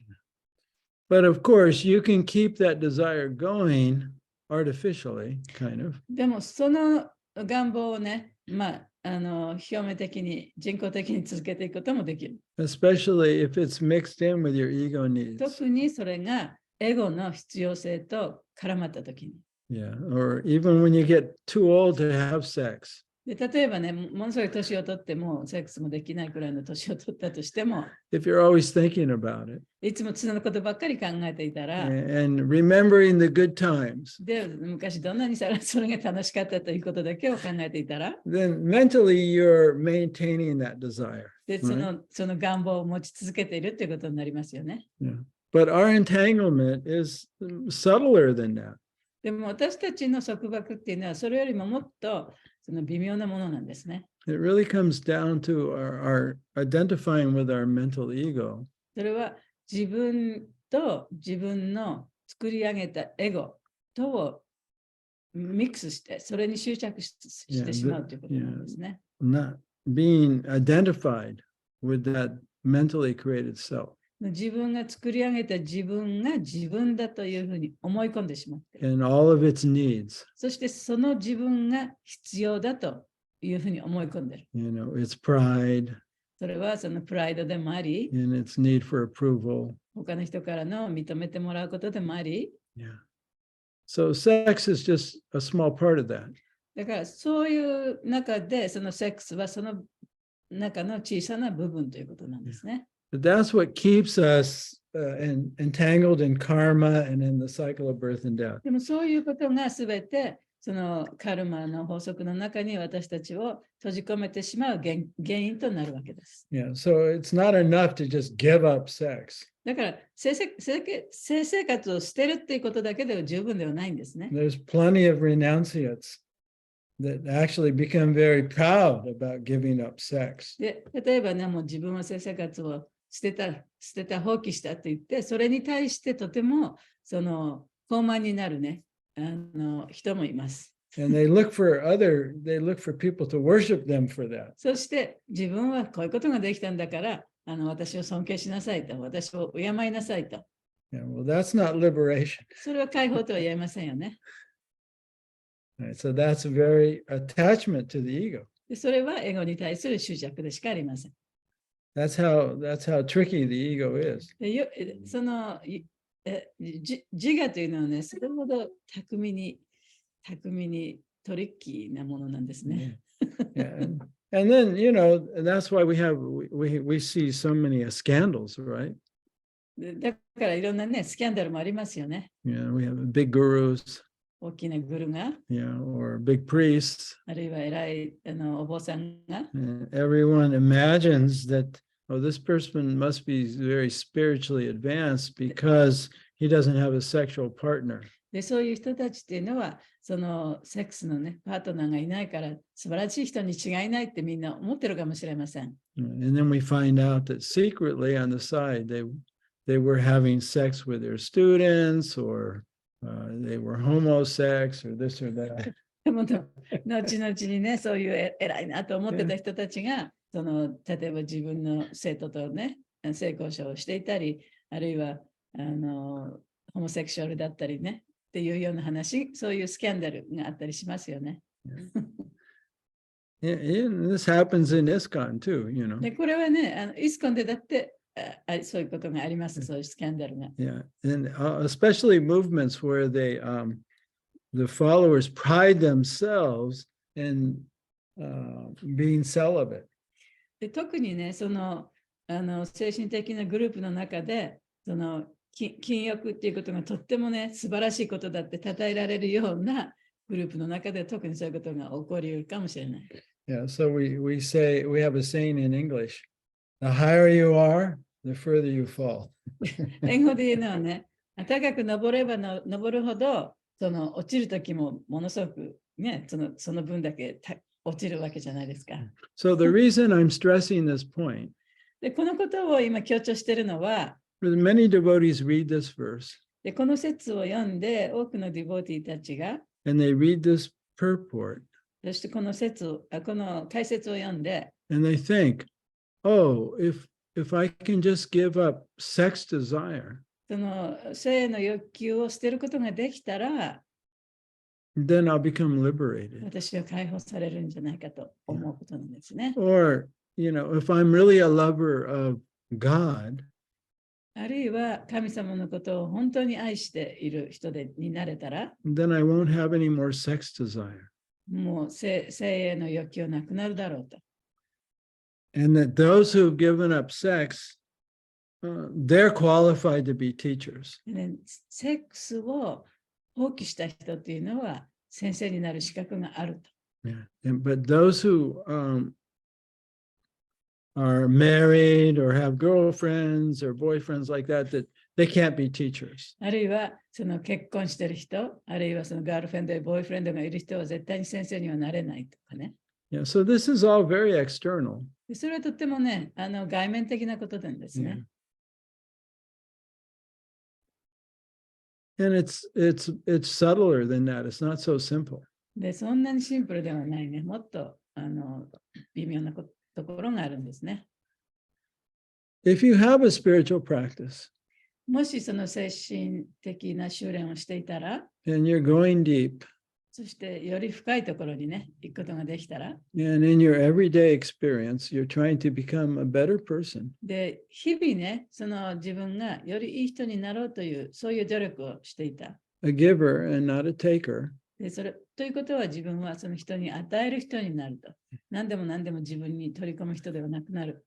Speaker 1: But of course, you can keep that desire going artificially, kind of.
Speaker 3: でもその願望をね、表面的に人工的に続けていくこともできる。
Speaker 1: Especially if it's mixed in with your ego needs.
Speaker 3: 特にそれがエゴの必要性と絡まった時に。
Speaker 1: Yeah, or even when you get too old to have sex.
Speaker 3: で例えばね、ものすごい年を取っても、セックスもできないくらいの年を取ったとしても、
Speaker 1: If you're always thinking about it
Speaker 3: いつもそのことばっかり考えていたら、
Speaker 1: and remembering the good times,
Speaker 3: で昔どんなにそれが楽しかったということだけを考えていたら、
Speaker 1: then mentally you're maintaining that desire.
Speaker 3: でその願望を持ち続けているということになりますよね。
Speaker 1: Yeah. But our entanglement is subtler than that.
Speaker 3: でも私たちの束縛っていうのはそれよりももっとその微妙なものなんですね。
Speaker 1: It really comes down to our identifying with our mental ego.
Speaker 3: それは自分と自分の作り上げたエゴとをミックスして、それに執着してしまうということなんですね。
Speaker 1: Not being identified with that mentally created self.
Speaker 3: 自分が作り上げた自分が自分だというふうに思い込んでしまって、
Speaker 1: And all of its needs.
Speaker 3: そしてその自分が必要だというふうに思い込んでる。
Speaker 1: Its pride
Speaker 3: それはそのプライドでもあり、
Speaker 1: and its need for approval.
Speaker 3: 他の人からの認めてもらうことでもあり、
Speaker 1: Yeah. So sex is just a small part of that.
Speaker 3: だからそういう中でそのセックスはその中の小さな部分ということなんですね。
Speaker 1: But that's what keeps us entangled in karma and in the cycle of birth and death.
Speaker 3: でもそういうことがすべてそのカルマの法則の中に私たちを閉じ込めてしまう原因となるわけです。
Speaker 1: Yeah, so it's not enough to just give up sex.
Speaker 3: だから性生活を捨てるっていうことだけでは十分ではないんですね。
Speaker 1: There's plenty of renunciates that actually become very proud about giving up sex.
Speaker 3: で例えばね、もう自分は性生活を捨てた、放棄したって言って、それに対してとてもその高慢になるね、人もいます。
Speaker 1: And they look for people to worship them for that.
Speaker 3: そして自分はこういうことができたんだから、私を尊敬しなさいと、私を敬いなさいと。
Speaker 1: Yeah, well, that's not liberation.
Speaker 3: それは解放とは言えませんよね。
Speaker 1: Right, so that's a very attachment to the ego.
Speaker 3: でそれはエゴに対する執着でしかありません。
Speaker 1: That's how tricky the ego is.
Speaker 3: でその自我というのはね、それほど巧みにトリッキーなものなんですね。
Speaker 1: Yeah. And then, that's why we see so many scandals, right?
Speaker 3: だからいろんなね、スキャンダルもありますよね。
Speaker 1: Yeah, we have big gurus,
Speaker 3: 大きなグルが、
Speaker 1: or big priests.
Speaker 3: あるいは偉いお坊さんが、
Speaker 1: And everyone imagines that, this person must be very spiritually advanced because he doesn't have a sexual partner.
Speaker 3: でそういう人たちっていうのは、そのセックスのね、パートナーがいないから素晴らしい人に違いないってみんな思ってるかもしれません。
Speaker 1: And then we find out that secretly on the side, they were having sex with their students, or they were homosex, or this or that.
Speaker 3: でも後々にね、そういう偉いなと思ってた人たちが、例えば自分の生徒とね、性交渉をしていたり、あるいはホモセクシュアルだったりね、っていうような話、そういうスキャンダルがあったりしますよね。
Speaker 1: And this happens in ISKCON too,
Speaker 3: でこれはね、イスコンでだってそういうことがあります、そういうスキャンダルが。
Speaker 1: Yeah, and especially movements where the followers pride themselves in being celibate.
Speaker 3: で特にね、その精神的なグループの中で、その禁欲っていうことがとってもね、素晴らしいことだって称えられるようなグループの中で特にそういうことが起こり得るかもしれない。
Speaker 1: Yeah, so we have a saying in English, the higher you are, the further you fall.
Speaker 3: 英語で言うのはね、高く登れば登るほど、落ちるときもものすごくね、その分だけ落ちるわけじゃないですか。
Speaker 1: So the reason I'm stressing this point,
Speaker 3: でこのことを今強調しているのは、
Speaker 1: many devotees read this verse,
Speaker 3: でこの説を読んで多くのディボーティーたちが、
Speaker 1: and they read this purport,
Speaker 3: そしてこの解説を読んで、
Speaker 1: and they think, oh, if I can just give up sex desire,
Speaker 3: その性の欲求を捨てることができたら、
Speaker 1: then I'll become liberated.
Speaker 3: 私は解放されるんじゃないかと思うことなんですね。
Speaker 1: Or, if I'm really a lover of God,
Speaker 3: あるいは神様のことを本当に愛している人になれたら、
Speaker 1: then I won't have any more sex desire.
Speaker 3: もう性への欲求なくなるだろうと。
Speaker 1: And that those who've given up sex, they're qualified to be teachers.
Speaker 3: でセックスを放棄した人っていうのは先生になる資格があると。
Speaker 1: Yeah. But those who are married or have girlfriends or boyfriends like that they can't be teachers.
Speaker 3: あるいはその結婚してる人、あるいはそのガールフレンドやボーイフレンドがいる人は絶対に先生にはなれないとかね。
Speaker 1: Yeah, so this is all very external.
Speaker 3: でそれはとってもね、外面的なことなんですね。
Speaker 1: And it's subtler than that. It's not so simple.
Speaker 3: で、そんなにシンプルではないね。もっと微妙なところがあるんですね。
Speaker 1: If you have a spiritual practice
Speaker 3: もしその精神的な修練をしていたら、
Speaker 1: and you're going deep,
Speaker 3: そしてより深いところにね、行くことができたら、
Speaker 1: and in your everyday experience, you're trying to become a better person.
Speaker 3: で、日々ね、その自分がよりいい人になろうという、そういう努力をしていた。
Speaker 1: A giver and not a taker.
Speaker 3: でということは自分はその人に与える人になると。何でも自分に取り込む人ではなくなる。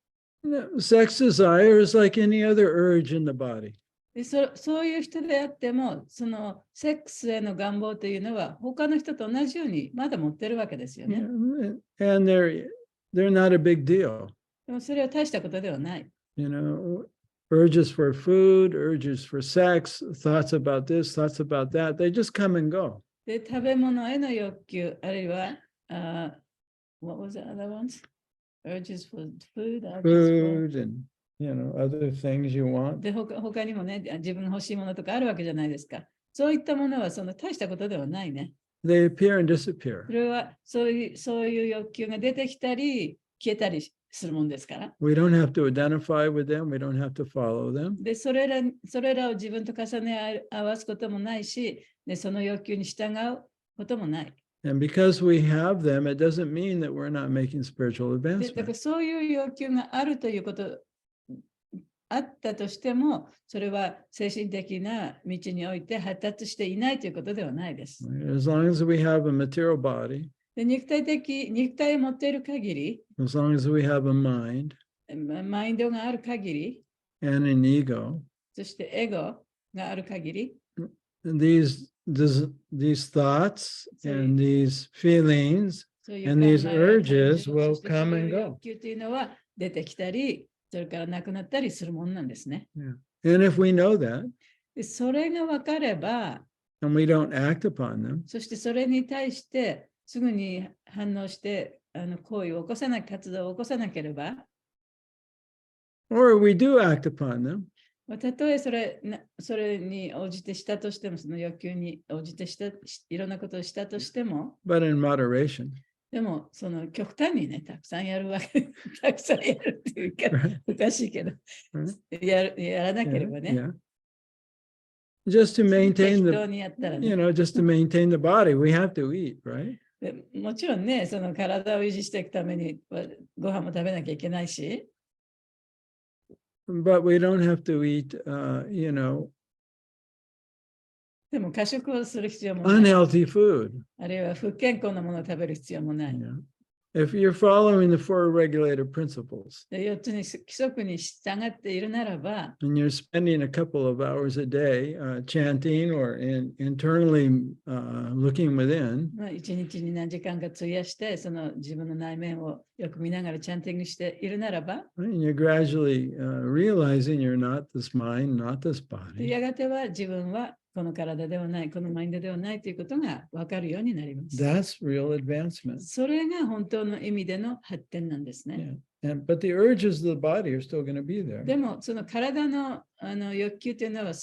Speaker 1: Sex desire is like any other urge in the body.
Speaker 3: でそういう人であっても、そのセックスへの願望というのは、他の人と同じようにまだ持ってるわけですよね。
Speaker 1: And they're not a big deal.
Speaker 3: でもそれは大したことではない。
Speaker 1: Urges for food, urges for sex, thoughts about this, thoughts about that, they just come and go.
Speaker 3: で、食べ物への欲求、あるいは、what was the other ones? Urges for food,
Speaker 1: Food and other things you want.
Speaker 3: で、他にもね、自分が欲しいものとかあるわけじゃないですか。そういったものはその大したことではないね。
Speaker 1: They appear and disappear.
Speaker 3: それはそういう欲求が出てきたり、消えたりするもんですから。
Speaker 1: We don't have to identify with them. We don't have to follow them.
Speaker 3: で、それらを自分と重ね合わすこともないし、でその欲求に従うこともない。
Speaker 1: And because we have them, it doesn't mean that we're not making spiritual
Speaker 3: でだから
Speaker 1: advancement.
Speaker 3: そういう欲求があるということ、あったとしても、それは精神的な道において発達していないということではないです。
Speaker 1: As long as we have a material body,
Speaker 3: で肉体を持っている限り、
Speaker 1: as long as we have a mind
Speaker 3: マインドがある限り、
Speaker 1: and an ego,
Speaker 3: そしてエゴがある限り、
Speaker 1: these thoughts and these feelings
Speaker 3: そういう
Speaker 1: and these
Speaker 3: 考え
Speaker 1: urges
Speaker 3: そ
Speaker 1: will
Speaker 3: してそう
Speaker 1: come
Speaker 3: いう
Speaker 1: and go.
Speaker 3: 欲求というのは出てきたり、それからなくなったりするものなんですね。
Speaker 1: And if we know that
Speaker 3: でそれが分かれば、
Speaker 1: and we don't act upon them,
Speaker 3: そしてそれに対してすぐに反応して行為を起こさない、活動を起こさなければ、
Speaker 1: or we do act upon them,
Speaker 3: たとえそれに応じてしたとしても、その欲求に応じていろんなことをしたとしても、
Speaker 1: but in moderation.
Speaker 3: でもその極端にね、たくさんやるわけ、たくさんやるっていうか、おかしいけど、やらなければね。
Speaker 1: Just to maintain
Speaker 3: 適当
Speaker 1: the,
Speaker 3: にやったらね。
Speaker 1: just to maintain the body, we have to eat, right?
Speaker 3: でもちろんね、その体を維持していくためにご飯も食べなきゃいけないし、
Speaker 1: But we don't have to eat,
Speaker 3: でも過食をする必要もない。
Speaker 1: unhealthy food.
Speaker 3: あるいは不健康なものを食べる必要もない。
Speaker 1: If you're following the four regulated principles
Speaker 3: で4つに規則に従っているならば、
Speaker 1: and you're spending a couple of hours a day chanting or internally looking within,
Speaker 3: 一日に何時間か費やして、その自分の内面をよく見ながらチャンティングしているならば、
Speaker 1: and you're gradually realizing you're not this mind, not this
Speaker 3: で
Speaker 1: body.
Speaker 3: やがては自分はこの体ではない、このマインドではないということが分かるようになります。
Speaker 1: That's real advancement.
Speaker 3: それが本当の意味での発展なんですね。
Speaker 1: But the urges of the body are still going to be there.
Speaker 3: でも、その体の欲求というのは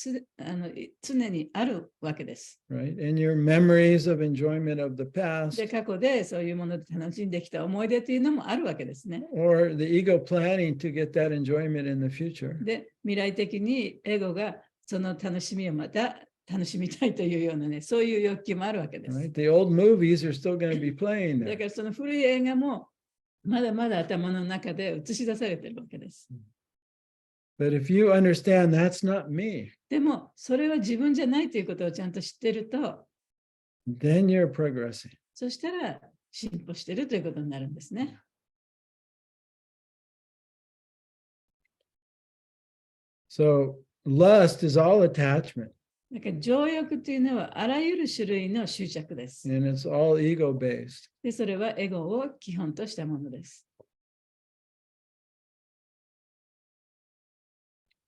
Speaker 3: 常にあるわけです。
Speaker 1: Right? And your memories of enjoyment of the
Speaker 3: で、
Speaker 1: past
Speaker 3: 過去でそういうもので楽しんできた思い出というのもあるわけですね。
Speaker 1: or the ego planning to get that enjoyment in the future.
Speaker 3: で、未来的にエゴがその楽しみをまた楽しみたいというようなね、そういう欲求もあるわけです。
Speaker 1: Right? The old movies are still going to be playing
Speaker 3: だ
Speaker 1: there.
Speaker 3: からその古い映画もまだまだ頭の中で映し出されているわけです。
Speaker 1: But if you understand that's not me,
Speaker 3: でも、それは自分じゃないということをちゃんと知っていると、
Speaker 1: then you're progressing.
Speaker 3: そしたら進歩しているということになるんですね。
Speaker 1: So lust is all attachment
Speaker 3: だから情欲というのはあらゆる種類の執着です。
Speaker 1: and it's all ego based.
Speaker 3: で、それはエゴを基本としたものです。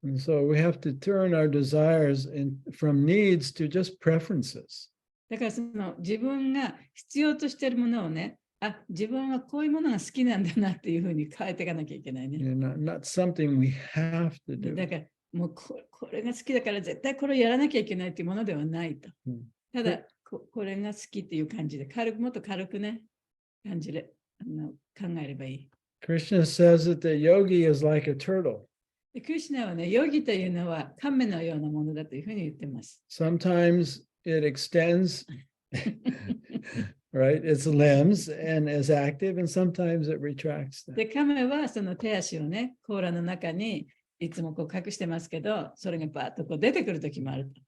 Speaker 1: And so we have to turn our desires from needs to just preferences.
Speaker 3: だからその自分が必要としているものをね、自分はこういうものが好きなんだなっていうふうに変えていかなきゃいけないね。
Speaker 1: Not something we have to
Speaker 3: で
Speaker 1: do.
Speaker 3: だからもうこれが好きだから絶対これをやらなきゃいけないっていうものではないと。ただこれが好きっていう感じでもっと軽くね、感じで考えればいい。
Speaker 1: Krishna says that the yogi is like a turtle.
Speaker 3: でクリシュナはね、ヨギというのは亀のようなものだというふうに言ってます。
Speaker 1: Sometimes it extends, right, its limbs and is active, and sometimes it retracts them.
Speaker 3: で、亀はその手足をね、甲羅の中にいつもこう隠してますけど、それがバーッとこう出てくるときもあると。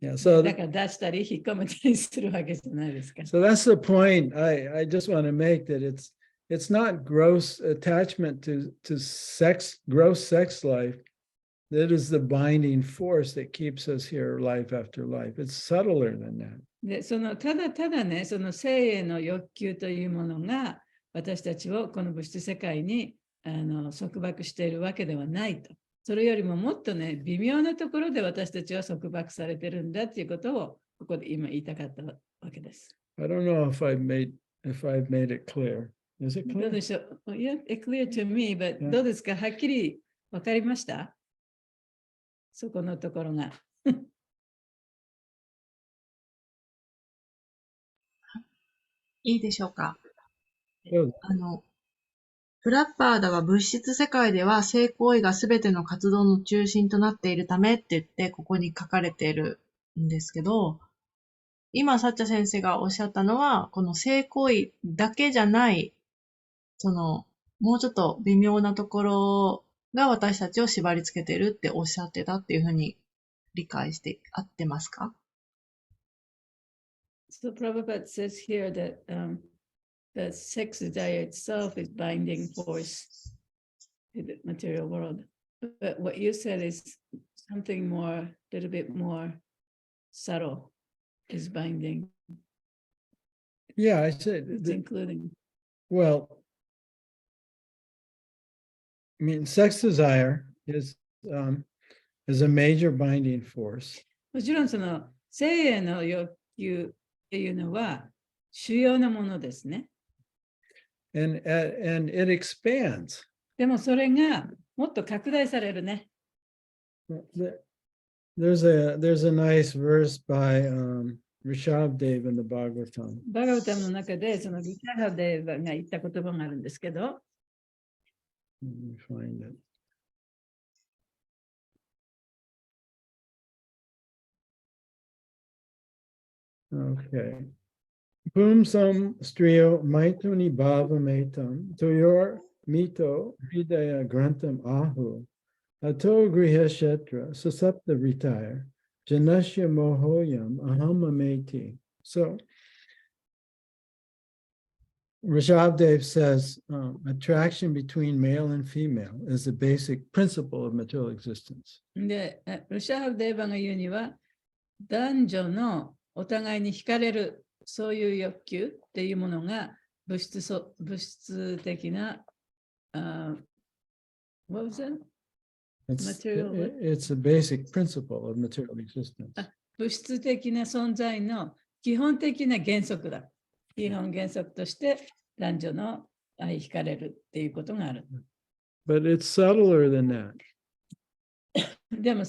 Speaker 1: Yeah, so
Speaker 3: だから出したり引っ込めたりするわけじゃないですか。
Speaker 1: that's the point I just want to make, that it's not gross attachment to sex, gross sex life that is the binding force that keeps us here life after life. It's subtler than that.
Speaker 3: で、ただただね、その性への欲求というものが私たちをこの物質世界に束縛しているわけではないと。それよりももっとね、微妙なところで私たちは束縛されてるんだっていうことをここで今言いたかったわけです。
Speaker 1: I don't know if I've made it clear. Is it
Speaker 3: どう
Speaker 1: clear?
Speaker 3: でしょう Yeah, it's clear to me, but どうですか、はっきりわかりました？そこのところが。
Speaker 8: いいでしょうか。
Speaker 1: どうぞ。
Speaker 8: フラッパーダは物質世界では性行為が全ての活動の中心となっているためって言ってここに書かれているんですけど、今サッチャ先生がおっしゃったのはこの性行為だけじゃない、もうちょっと微妙なところが私たちを縛り付けてるっておっしゃってたっていうふうに理解して合ってますか？
Speaker 3: So Prabhupada says here that the sex desire itself is binding force to the material world. But what you said is something more, a little bit more subtle, is binding.
Speaker 1: Yeah, I said,
Speaker 3: It's including.
Speaker 1: well, I mean, sex desire is a major binding force.
Speaker 3: もちろんその性への欲求っていうのは主要なものですね。
Speaker 1: And it expands.
Speaker 3: でもそれがもっと拡大されるね。
Speaker 1: There's a nice verse by Rishabdev in the Bhagavatam.
Speaker 3: バガヴァタムの中でそのリシャハデーバが言った言葉があるんですけど、
Speaker 1: Let me find it. Okay. Pumsam striyo maituni bhavametam toyor mito hridaya grantam ahu ato griha shetra sasapta retire janasya mohoyam ahamameti. So Rishabdev says attraction between male and female is the basic principle of material existence.
Speaker 3: で、リシャハデーバが言うには、男女のお互いに惹かれる、そういう欲求っていうものが物質的な、what was it?
Speaker 1: It's a basic principle of material existence.
Speaker 3: 物質的な存在の基本的な原則だ。基本原則として男女の愛惹かれるっていうことがある。
Speaker 1: But it's subtler than that.
Speaker 3: でも、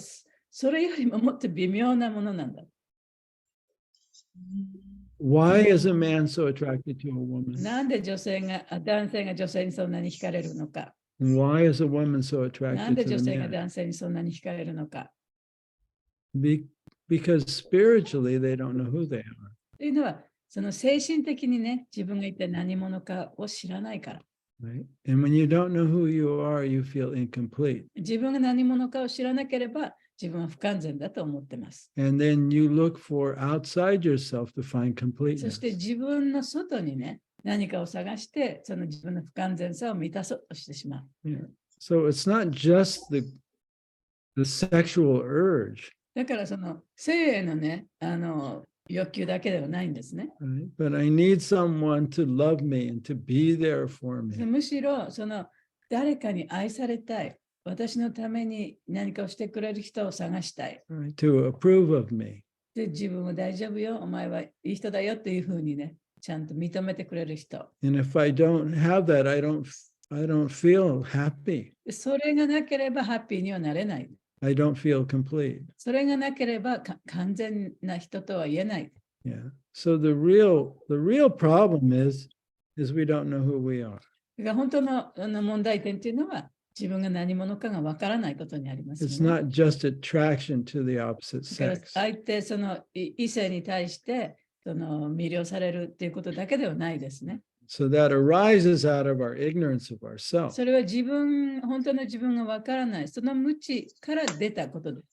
Speaker 3: それよりももっと微妙なものなんだ。
Speaker 1: Why is a man so attracted to a woman?
Speaker 3: なんで男性が女性にそんなに惹かれるのか。
Speaker 1: And why is a woman so
Speaker 3: なんで
Speaker 1: attracted
Speaker 3: 女
Speaker 1: to
Speaker 3: 性
Speaker 1: the
Speaker 3: が
Speaker 1: man?
Speaker 3: 男性にそんなに惹かれるのか。
Speaker 1: Because spiritually they don't know who they are.
Speaker 3: というのは、その精神的にね、自分が一体何者かを知らないから。
Speaker 1: Right? And when you don't know who you are, you feel incomplete.
Speaker 3: 自分が何者かを知らなければ、自分は不完全だと思ってます。
Speaker 1: And then you look for outside yourself to find
Speaker 3: そ
Speaker 1: completeness.
Speaker 3: して自分の外にね、何かを探して、その自分の不完全さを満たそうとしてしまう。
Speaker 1: Yeah. So it's not just the sexual urge,
Speaker 3: だからその性へのね、欲求だけではないんですね。
Speaker 1: right? But I need someone to love me and to be there for me.
Speaker 3: むしろ、その誰かに愛されたい。私のために何かをしてくれる人を探したい。
Speaker 1: Right? To approve of me.
Speaker 3: で、自分は大丈夫よ、お前はいい人だよっていうふうにね、ちゃんと認めてくれる人。
Speaker 1: And if I don't have that, I don't feel happy.
Speaker 3: それがなければハッピーにはなれない。
Speaker 1: I don't feel complete.
Speaker 3: それがなければ完全な人とは言えない。
Speaker 1: Yeah. So the real problem is we don't know who we are.
Speaker 3: だから本当の問題点っていうのは自分が何者かがわからないことにあります、ね。
Speaker 1: It's not just attraction to the opposite
Speaker 3: だから
Speaker 1: sex.
Speaker 3: 相手その異性に対して魅了されるっていうことだけではないですね。
Speaker 1: So that arises out of our ignorance of ourselves.
Speaker 3: それは本当の自分がわからない、その無知から出たことです。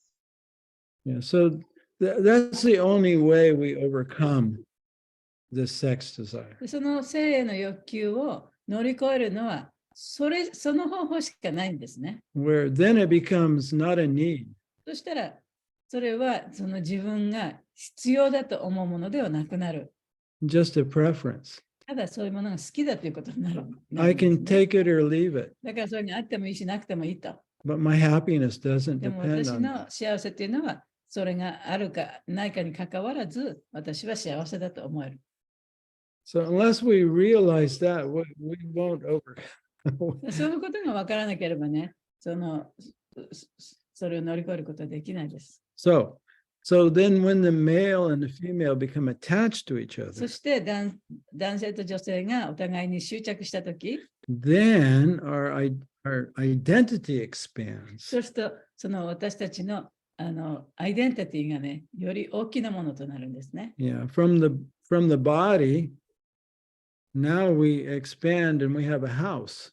Speaker 1: Yeah. So that's the only way we overcome this sex desire.
Speaker 3: その性への欲求を乗り越えるのは、その方法しかないんですね。
Speaker 1: where then it becomes not a need.
Speaker 3: そしたら、それはその自分が必要だと思うものではなくなる。
Speaker 1: Just a preference.
Speaker 3: ただそういうものが好きだということになる。
Speaker 1: I can take it or leave it,
Speaker 3: だからそれにあってもいいしなくてもいいと。
Speaker 1: but my happiness doesn't
Speaker 3: でも
Speaker 1: depend
Speaker 3: 私
Speaker 1: on
Speaker 3: の幸せというのは、それがあるかないかにかかわらず、私は幸せだと思える。
Speaker 1: So unless we realize that, we won't over.
Speaker 3: そういうことが分からなければね、それを乗り越えることはできないです。
Speaker 1: So then when the male and the female become attached to each
Speaker 3: そ
Speaker 1: other,
Speaker 3: して男性と女性がお互いに執着したとき、
Speaker 1: then our identity expands.
Speaker 3: そうすると、その私たちのアイデンティティがね、より大きなものとなるんですね。
Speaker 1: Yeah, from the body, now we expand and we have a house.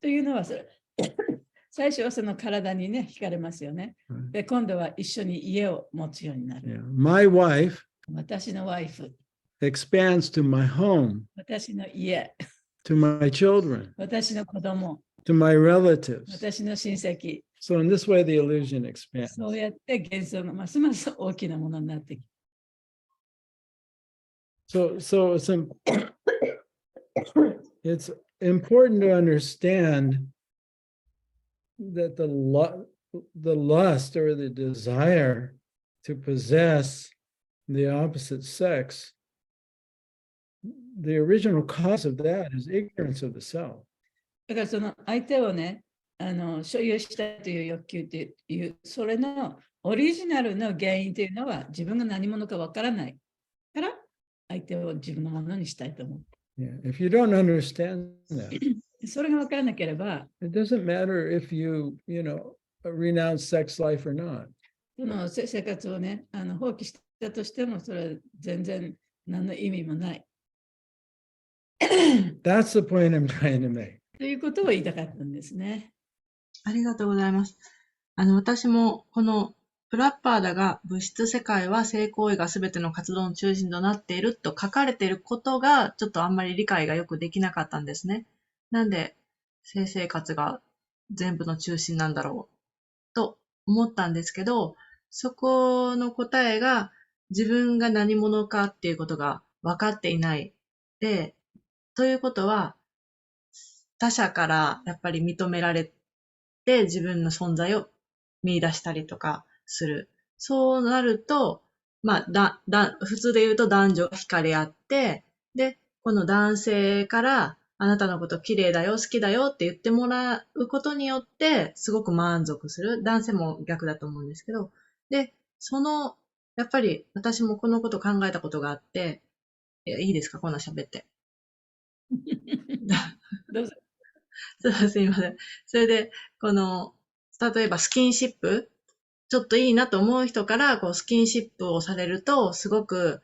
Speaker 3: というのは最初はその体にね、惹かれますよね。で、今度は一緒に家を持つようになる。
Speaker 1: Yeah. My wife
Speaker 3: 私のワイフ、
Speaker 1: expands to my home,
Speaker 3: 私の家、
Speaker 1: to my children,
Speaker 3: 私の子供、
Speaker 1: to my relatives.
Speaker 3: 私の親戚。
Speaker 1: So in this way, the illusion expands.
Speaker 3: そうやって幻想がますます大きなものになってき
Speaker 1: So it's important to understand that the lust or the desire to possess the opposite sex, the original cause of that is ignorance of the self.
Speaker 3: だからその相手をね、所有したという欲求という、それのオリジナルの原因というのは自分が何者かわからないから相手を自分のものにしたいと思う。
Speaker 1: Yeah. If you don't understand that,
Speaker 3: それがわからなければ、
Speaker 1: it doesn't matter if you renounce sex life or not.
Speaker 3: その生活をね、放棄したとしても、それは全然何の意味もない。
Speaker 1: That's the point I'm trying to make.
Speaker 3: ということを言いたかったんですね。
Speaker 8: ありがとうございます。私もこのプラッパーダが物質世界は性行為が全ての活動の中心となっていると書かれていることがちょっとあんまり理解がよくできなかったんですね。なんで性生活が全部の中心なんだろうと思ったんですけど、そこの答えが自分が何者かっていうことが分かっていないで、ということは他者からやっぱり認められて自分の存在を見出したりとかする。そうなると、まあ、普通で言うと男女が惹かれ合って、で、この男性からあなたのこと綺麗だよ、好きだよって言ってもらうことによって、すごく満足する。男性も逆だと思うんですけど。で、やっぱり私もこのこと考えたことがあって、いいですかこんな喋って。
Speaker 3: どうぞ。
Speaker 8: すいません。それで、例えばスキンシップ、ちょっといいなと思う人から、スキンシップをされると、すごく、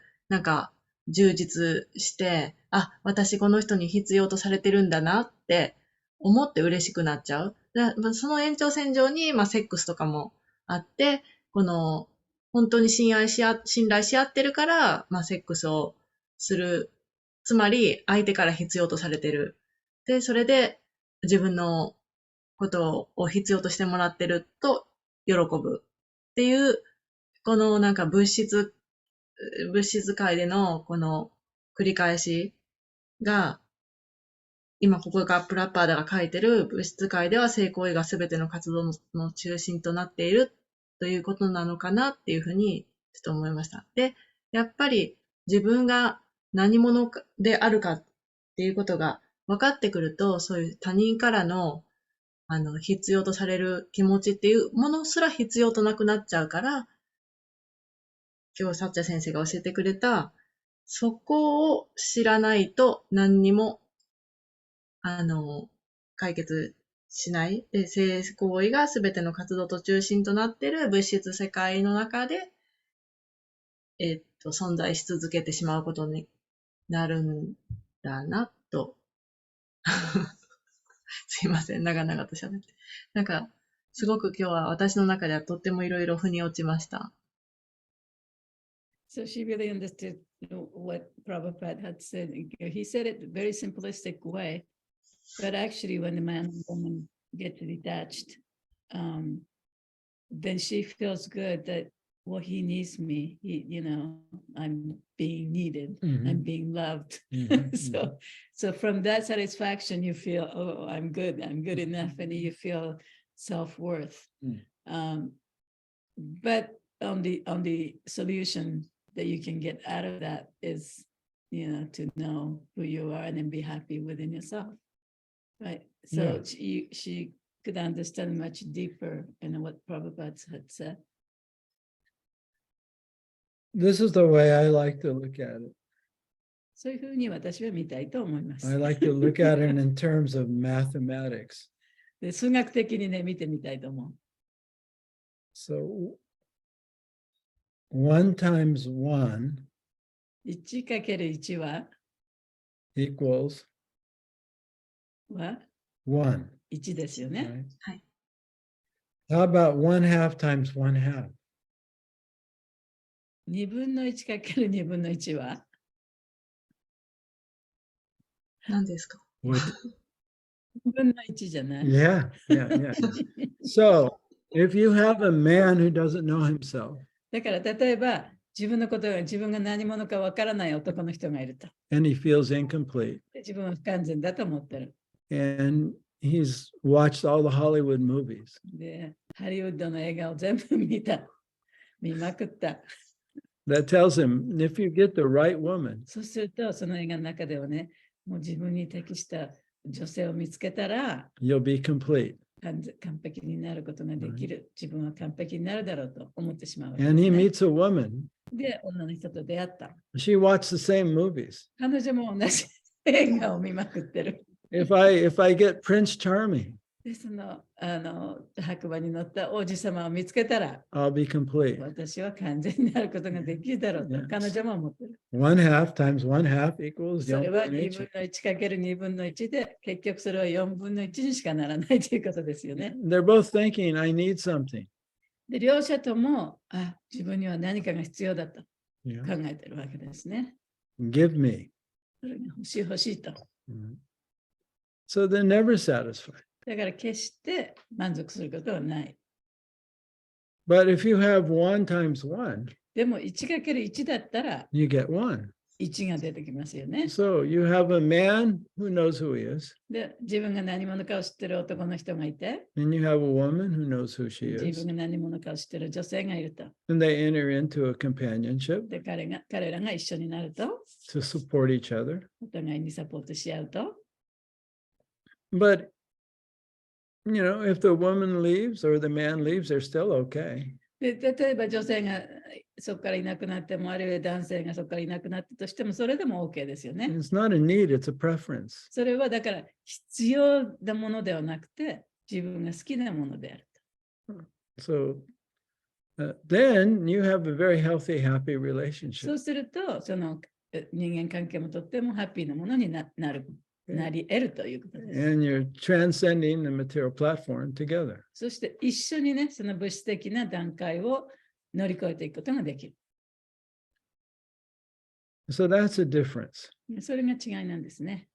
Speaker 8: 充実して、あ、私この人に必要とされてるんだなって思って嬉しくなっちゃう。その延長線上に、セックスとかもあって、本当に信頼し合ってるから、セックスをする。つまり、相手から必要とされてる。で、それで、自分のことを必要としてもらってると喜ぶっていう、この物質界でのこの繰り返しが、今ここがプラッパーダが書いてる物質界では性行為が全ての活動の中心となっているということなのかなっていうふうにちょっと思いました。で、やっぱり自分が何者であるかっていうことが分かってくると、そういう他人からの必要とされる気持ちっていうものすら必要となくなっちゃうから、今日サッチャ先生が教えてくれた、そこを知らないと何にも、解決しない。で、性行為が全ての活動と中心となっている物質世界の中で、存在し続けてしまうことになるんだな、と。すいません、長々と喋って。すごく今日は私の中ではとってもいろいろ腑に落ちました。
Speaker 3: So she really understood what Prabhupada had said. He said it in a very simplistic way, But actually, when the man and woman get detached, then she feels good that, well, he needs me. I'm being needed. I'm being loved. So from that satisfaction, you feel, oh, I'm good enough, and you feel self-worth. But on the solution that you can get out of that is, to know who you are and then be happy within yourself. Right. So she could understand much deeper in what Prabhupada had said.
Speaker 1: This is the way I like to look at it.
Speaker 3: そういうふうに私は見たいと思います。
Speaker 1: I like to look at it in terms of mathematics.
Speaker 3: で、数学的にね、見てみたいと思う。
Speaker 1: So 1 times 1
Speaker 3: 1かける1は
Speaker 1: equals 1.
Speaker 3: 1ですよね。
Speaker 1: Right?
Speaker 8: はい。
Speaker 1: How about 1 half times 1 half?
Speaker 3: 2分の1かける2分の1は
Speaker 8: 何ですか？
Speaker 1: What?
Speaker 3: 2分の1じゃない。
Speaker 1: Yeah. So if you have a man who doesn't know himself
Speaker 3: だから例えば自分が何者かわからない男の人がいると。
Speaker 1: and he feels incomplete
Speaker 3: で自分は不完全だと思ってる。
Speaker 1: and he's watched all the Hollywood movies
Speaker 3: で、ハリウッドの映画を全部見まくった。
Speaker 1: that tells him if you get the right woman
Speaker 3: そうすると、その映画の中ではね、もう自分に適した女性を見つけたら、
Speaker 1: you'll be complete.
Speaker 3: 完璧になることができる。自分は完璧になるだろうと思ってしまうわけ
Speaker 1: And
Speaker 3: で
Speaker 1: he
Speaker 3: すね。
Speaker 1: meets a woman.
Speaker 3: で、女の人と出会った。
Speaker 1: She watched the same movies.
Speaker 3: 彼女も同じ映画を見まくってる。
Speaker 1: If I get Prince Charming,
Speaker 3: で、白馬に乗った王子様を見つけたら、
Speaker 1: I'll be complete.
Speaker 3: 私は完全になることができるだろうと、彼女も思ってる。
Speaker 1: 1 half times 1 half equals
Speaker 3: それは
Speaker 1: 4分の
Speaker 3: 2分の1かける2分の1で、結局それは4分の1にしかならないということですよね。
Speaker 1: They're both thinking, I need something.
Speaker 3: で、両者とも、自分には何かが必要だと
Speaker 1: Yeah.
Speaker 3: 考えてるわけですね。
Speaker 1: Give me.
Speaker 3: それが欲しいと。
Speaker 1: So they're never satisfied.
Speaker 3: だから決して満足することはない。
Speaker 1: But if you have 1 times 1,
Speaker 3: でも 1×1 だったら
Speaker 1: you get 1.
Speaker 3: 1が出てきますよね。
Speaker 1: So you have a man who knows who he is,
Speaker 3: で、自分が何者かを知ってる男の人がいて、
Speaker 1: and you have a woman who knows who she
Speaker 3: 自
Speaker 1: is,
Speaker 3: 分が何者かを知ってる女性がいると。
Speaker 1: and they enter into a companionship
Speaker 3: で、彼らが一緒になると、
Speaker 1: to support each other.
Speaker 3: お互いにサポートし合うと。
Speaker 1: But if the woman leaves or the man leaves, they're still okay.
Speaker 3: で、例えば女性がそこからいなくなっても、あるいは男性がそこからいなくなったとしても、それでも OK ですよね。
Speaker 1: It's not a need, it's a preference.
Speaker 3: それはだから必要なものではなくて、自分が好きなものであると。
Speaker 1: So then you have a very healthy, happy
Speaker 3: そ
Speaker 1: relationship.
Speaker 3: うすると、その人間関係もとってもハッピーなものになり得るということです。
Speaker 1: And you're transcending the material platform together.
Speaker 3: そして一緒にね、その物質的な段階を乗り越えていくことができる。
Speaker 1: So that's a difference.
Speaker 3: それが違いなんですね。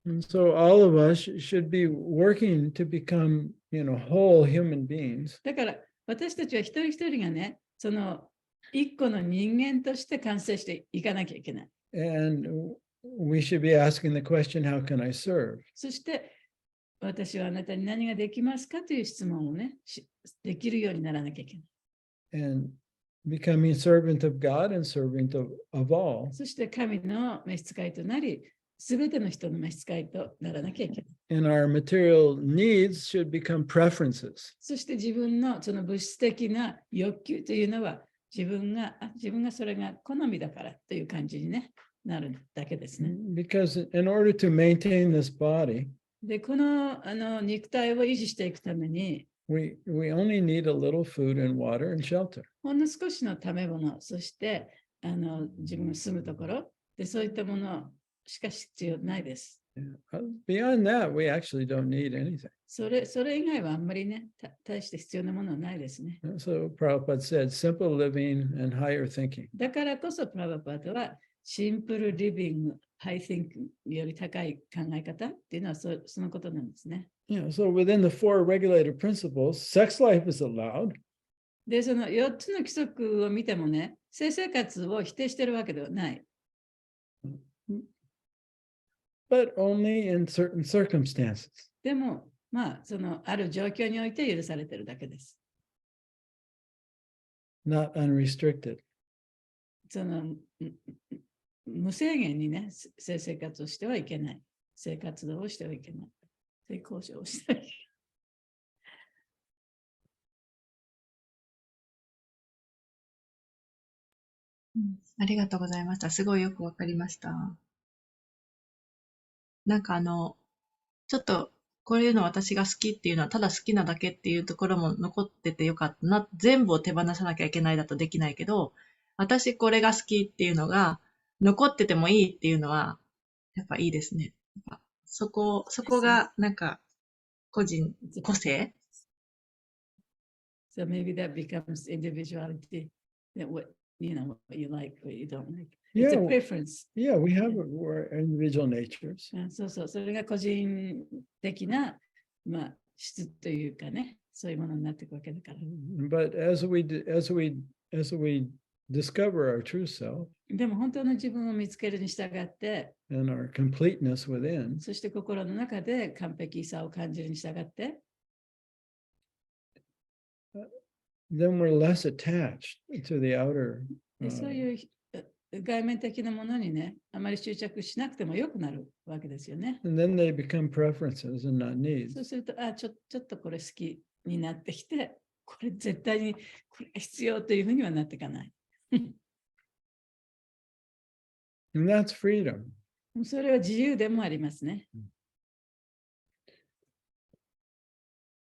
Speaker 1: And so all of us should be working to become, whole human beings.
Speaker 3: だから私たちは一人一人がね、その一個の人間として完成していかなきゃいけない。
Speaker 1: And we should be asking the question, how can I serve?
Speaker 3: そして私はあなたに何ができますかという質問をね、できるようにならなきゃいけない。
Speaker 1: And becoming servant of God and servant of all.
Speaker 3: そして神の召使いとなり、すべての人の召使いとならなきゃいけない。
Speaker 1: And our material needs should become preferences.
Speaker 3: そして自分のその物質的な欲求というのは自分がそれが好みだからという感じに、ね、なるだけですね。
Speaker 1: Because in order to maintain this body,
Speaker 3: で、この肉体を維持していくために、
Speaker 1: we only need a little food and water and shelter.
Speaker 3: ほんの少しの食べ物、そして自分が住むところで、そういったものしか必要ないです。
Speaker 1: Beyond that, we actually don't need anything.
Speaker 3: それ以外はあんまりね、大して必要なものはないですね。
Speaker 1: So Prabhupada said, simple living and higher thinking.
Speaker 3: だからこそ、プラバパートはシンプルリビング、ハイ think より高い考え方っていうのはそのことなんですね。
Speaker 1: Yeah, so within the four regulated principles, sex life is allowed.
Speaker 3: で、その4つの規則を見てもね、性生活を否定しているわけではない。
Speaker 1: But only in certain circumstances.
Speaker 3: でも、まあ、そのある状況において許されているだけです。
Speaker 1: Not unrestricted.
Speaker 3: その無制限にね、性生活をしてはいけない。性活動をしてはいけない。性交渉をしてはいけない。
Speaker 8: ありがとうございました。すごいよくわかりました。なんかちょっとこういうの私が好きっていうのはただ好きなだけっていうところも残っててよかったな。全部を手放さなきゃいけないだとできないけど、私これが好きっていうのが残っててもいいっていうのはやっぱいいですね。やっぱそこがなんか個性
Speaker 3: So maybe that becomes individuality. That what what you like, what you don't like. It's a
Speaker 1: Yeah,
Speaker 3: preference.
Speaker 1: yeah, we have our individual natures.
Speaker 3: そうそう、それが個人的な、まあ、質というかね、そういうものになっていくわけだから。
Speaker 1: But as we discover our true self
Speaker 3: でも本当の自分を見つけるに従って、
Speaker 1: and our completeness within,
Speaker 3: そして心の中で完璧さを感じるに従って、
Speaker 1: then we're less attached to the outer.
Speaker 3: でそういう外面的なものにね、あまり執着しなくてもよくなるわけですよね。
Speaker 1: And then they become preferences and not
Speaker 3: そう
Speaker 1: needs.
Speaker 3: すると、ちょっとこれ好きになってきて、これ絶対にこれが必要というふうにはなっていかない。
Speaker 1: And that's freedom.
Speaker 3: それは自由でもありますね。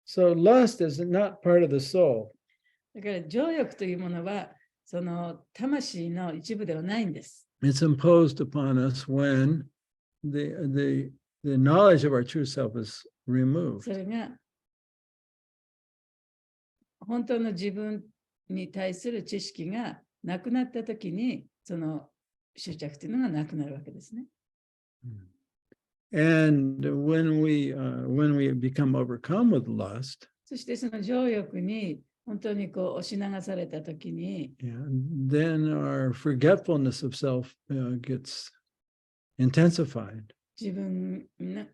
Speaker 1: So lust is not part of the soul.
Speaker 3: だから情欲というものはその魂の一部ではないんです。
Speaker 1: It's imposed upon us when the knowledge of our true self is removed.
Speaker 3: それが本当の自分に対する知識がなくなったときに、その執着というのがなくなるわけですね。
Speaker 1: And when we become overcome with lust,
Speaker 3: そしてその情欲に本当にこう押し流されたときに、
Speaker 1: then our forgetfulness of self gets intensified.
Speaker 3: 自分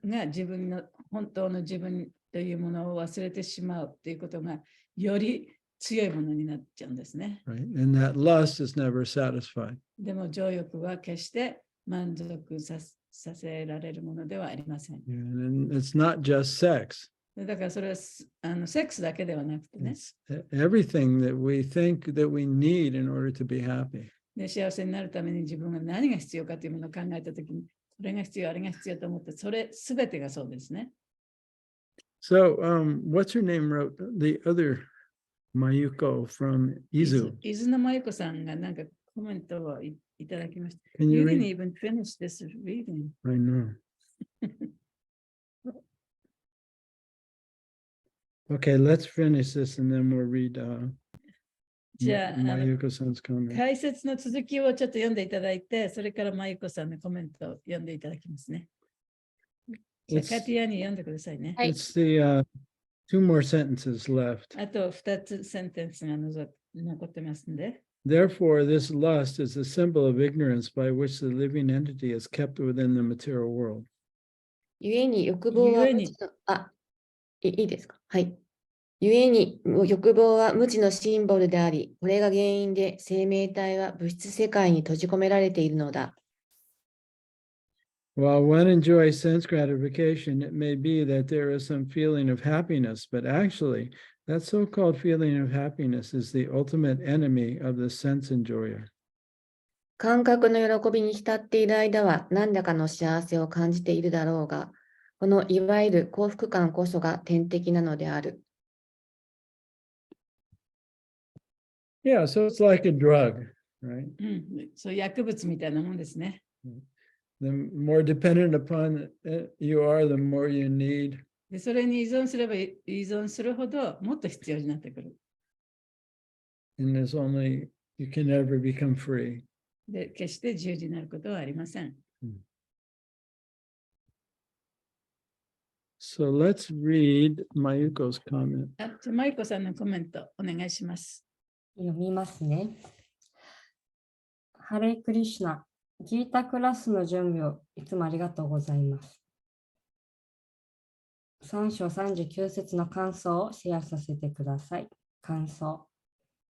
Speaker 3: が自分の本当の自分というものを忘れてしまうということがより強いものになっちゃうんですね。
Speaker 1: Right? And that lust is never satisfied.
Speaker 3: でも情欲は決して満足させられるものではありません。
Speaker 1: And it's not just sex.
Speaker 3: だからそれはセックスだけではなくてね。
Speaker 1: It's everything that we think that we need in order to be happy.
Speaker 3: で幸せになるために自分が何が必要かというものを考えたときに、これが必要、あれが必要と思って、それすべてがそうですね。
Speaker 1: So, what's your name wrote the other Mayuko from Izu?
Speaker 3: 伊豆のまゆこさんがなんかコメントをいただきました。
Speaker 1: Can you
Speaker 3: You didn't
Speaker 1: read?
Speaker 3: even finish this reading.
Speaker 1: I know. Okay, let's finish this and then we'll read
Speaker 3: じゃあ、
Speaker 1: Mayuko-san's comment.
Speaker 3: 解説の続きをちょっと読んでいただいて、それからまゆこさんのコメントを読んでいただきますね。じゃあ、カティアに読んでくださいね。
Speaker 4: はい。
Speaker 1: It's the two more sentences left.
Speaker 3: あと2つセンテンスが残ってますんで。
Speaker 1: Therefore, this lust is a symbol of ignorance by which the living entity is kept within the material world.
Speaker 6: 故に欲望は
Speaker 3: 故に
Speaker 6: 無知の、いいですか。はい。故に欲望は無知のシンボルであり、これが原因で生命体は物質世界に閉じ込められているのだ。
Speaker 1: While one enjoys sense gratification, it may be that there is some feeling of happiness, but actually, that so-called feeling of happiness is the ultimate enemy of the sense enjoyer.
Speaker 6: 感覚の喜びに浸っている間は何らかの幸せを感じているだろうが、このいわゆる幸福感こそが天敵なのである。
Speaker 1: Yeah, so it's like a drug, right?
Speaker 3: そういう薬物みたいなもんですね。
Speaker 1: The more dependent upon it you are, the more you need.
Speaker 3: でそれに依存すれば依存するほどもっと必要になってくる。
Speaker 1: And there's only, you can never become free.
Speaker 3: で、決して十字になることはありません。
Speaker 1: So let's read Mayuko's comment.
Speaker 3: じゃあマイコさんのコメントお願いします。
Speaker 5: 読みますね。ハレークリシュナ、ギータクラスの準備をいつもありがとうございます。3章39節の感想をシェアさせてください。感想。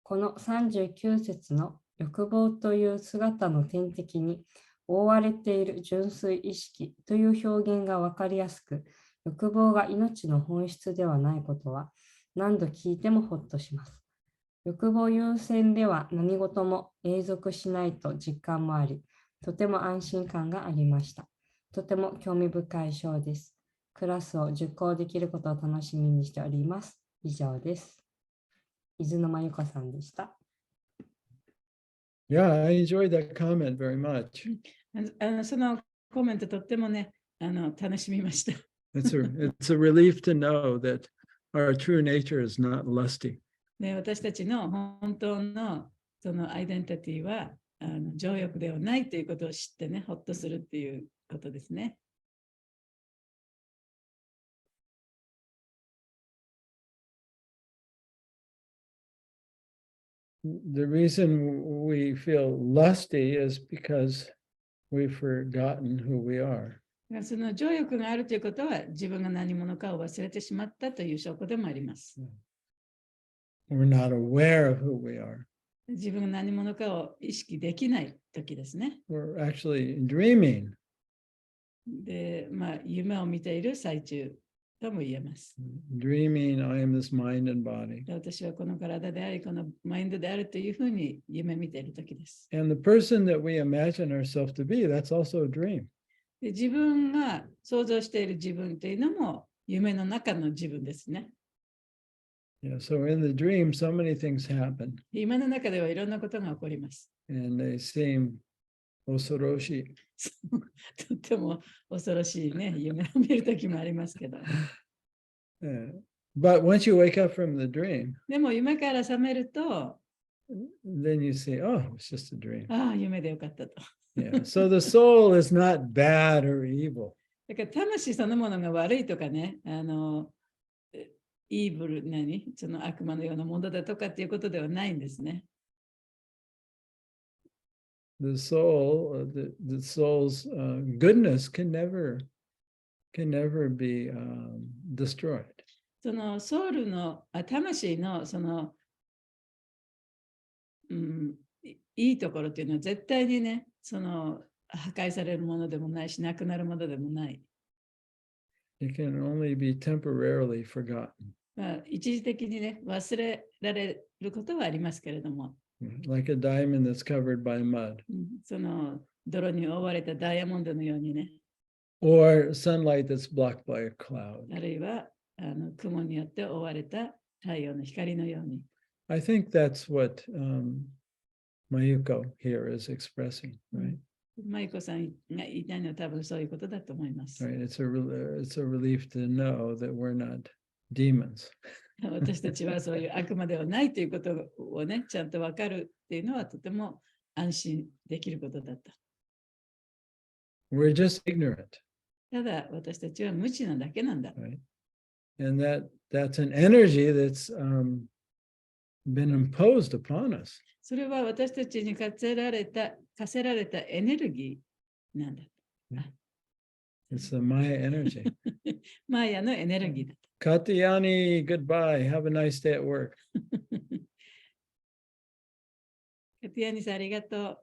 Speaker 5: この39節の欲望という姿の天敵に覆われている純粋意識という表現がわかりやすく、欲望が命の本質ではないことは何度聞いてもほっとします。欲望優先では何事も永続しないと実感もあり、とても安心感がありました。とても興味深い章です。クラスを受講できることを楽しみにしております。以上です。伊豆のまゆこさんでした。
Speaker 1: Yeah, I enjoyed that comment very much.
Speaker 3: そのコメントとってもね、楽しみました。
Speaker 1: It's a relief to know that our true nature is not lusty.
Speaker 3: で、私たちの本当のそのアイデンティティは情欲ではないということを知ってね、ほっとするっていうことですね。
Speaker 1: The reason we feel lusty is because we've forgotten who we are.
Speaker 3: その情欲があるということは自分が何者かを忘れてしまったという証拠でもあります。
Speaker 1: We're not aware of who we are.
Speaker 3: 自分が何者かを意識できないときですね。
Speaker 1: We're actually dreaming.
Speaker 3: で、夢を見ている最中とも言えます。
Speaker 1: Dreaming, I am this mind and body.
Speaker 3: 私はこの体であり、このマインドであるというふうに夢見ているときです。
Speaker 1: And the person that we imagine ourselves to be, that's also a dream.
Speaker 3: で、自分が想像している自分というのも夢の中の自分ですね。
Speaker 1: Yeah, so in the dream, so many things happen.
Speaker 3: 夢の中ではいろんなことが起こります。
Speaker 1: And they seem osoroshi.
Speaker 3: とっても恐ろしいね、夢を見るときもありますけど。
Speaker 1: But once you wake up from the dream,
Speaker 3: でも夢から覚めると、
Speaker 1: then you say, oh, it's just a dream.
Speaker 3: ああ、夢でよかったと。
Speaker 1: Yeah. So the soul is not bad or evil.
Speaker 3: だから魂そのものが悪いとかね、イーブル、その悪魔のようなものだとかっていうことではないんですね。
Speaker 1: The soul, the soul's goodness can never be destroyed.
Speaker 3: そのソウルの、魂のその、いいところっていうのは絶対にね、その破壊されるものでもないし、なくなるものでもない。
Speaker 1: It can only be temporarily forgotten.
Speaker 3: 一時的にね、忘れられることはありますけれども。
Speaker 1: Like a diamond that's covered by mud.
Speaker 3: その泥に覆われたダイヤモンドのようにね。
Speaker 1: Or sunlight that's blocked by a cloud.
Speaker 3: あるいは雲によって覆われた太陽の光のように。
Speaker 1: I think that's what Mayuko here is expressing, right?
Speaker 3: マイコさんが言いたいのは多分そういうことだと思います。
Speaker 1: Right. It's a relief to know that we're not demons.
Speaker 3: 私たちはそういう悪魔ではないということをね、ちゃんと分かるっていうのはとても安心できることだった。
Speaker 1: We're just ignorant.
Speaker 3: ただ私たちは無知なだけなんだ。
Speaker 1: Right. And that's an energy that's been imposed upon us.
Speaker 3: それは私たちに課せられたエネルギーなんだ。
Speaker 1: It's the Maya energy.
Speaker 3: マヤのエネルギーだ。
Speaker 1: Katyani, goodbye. Have a nice day at work.
Speaker 3: カティアニさん、ありがとう。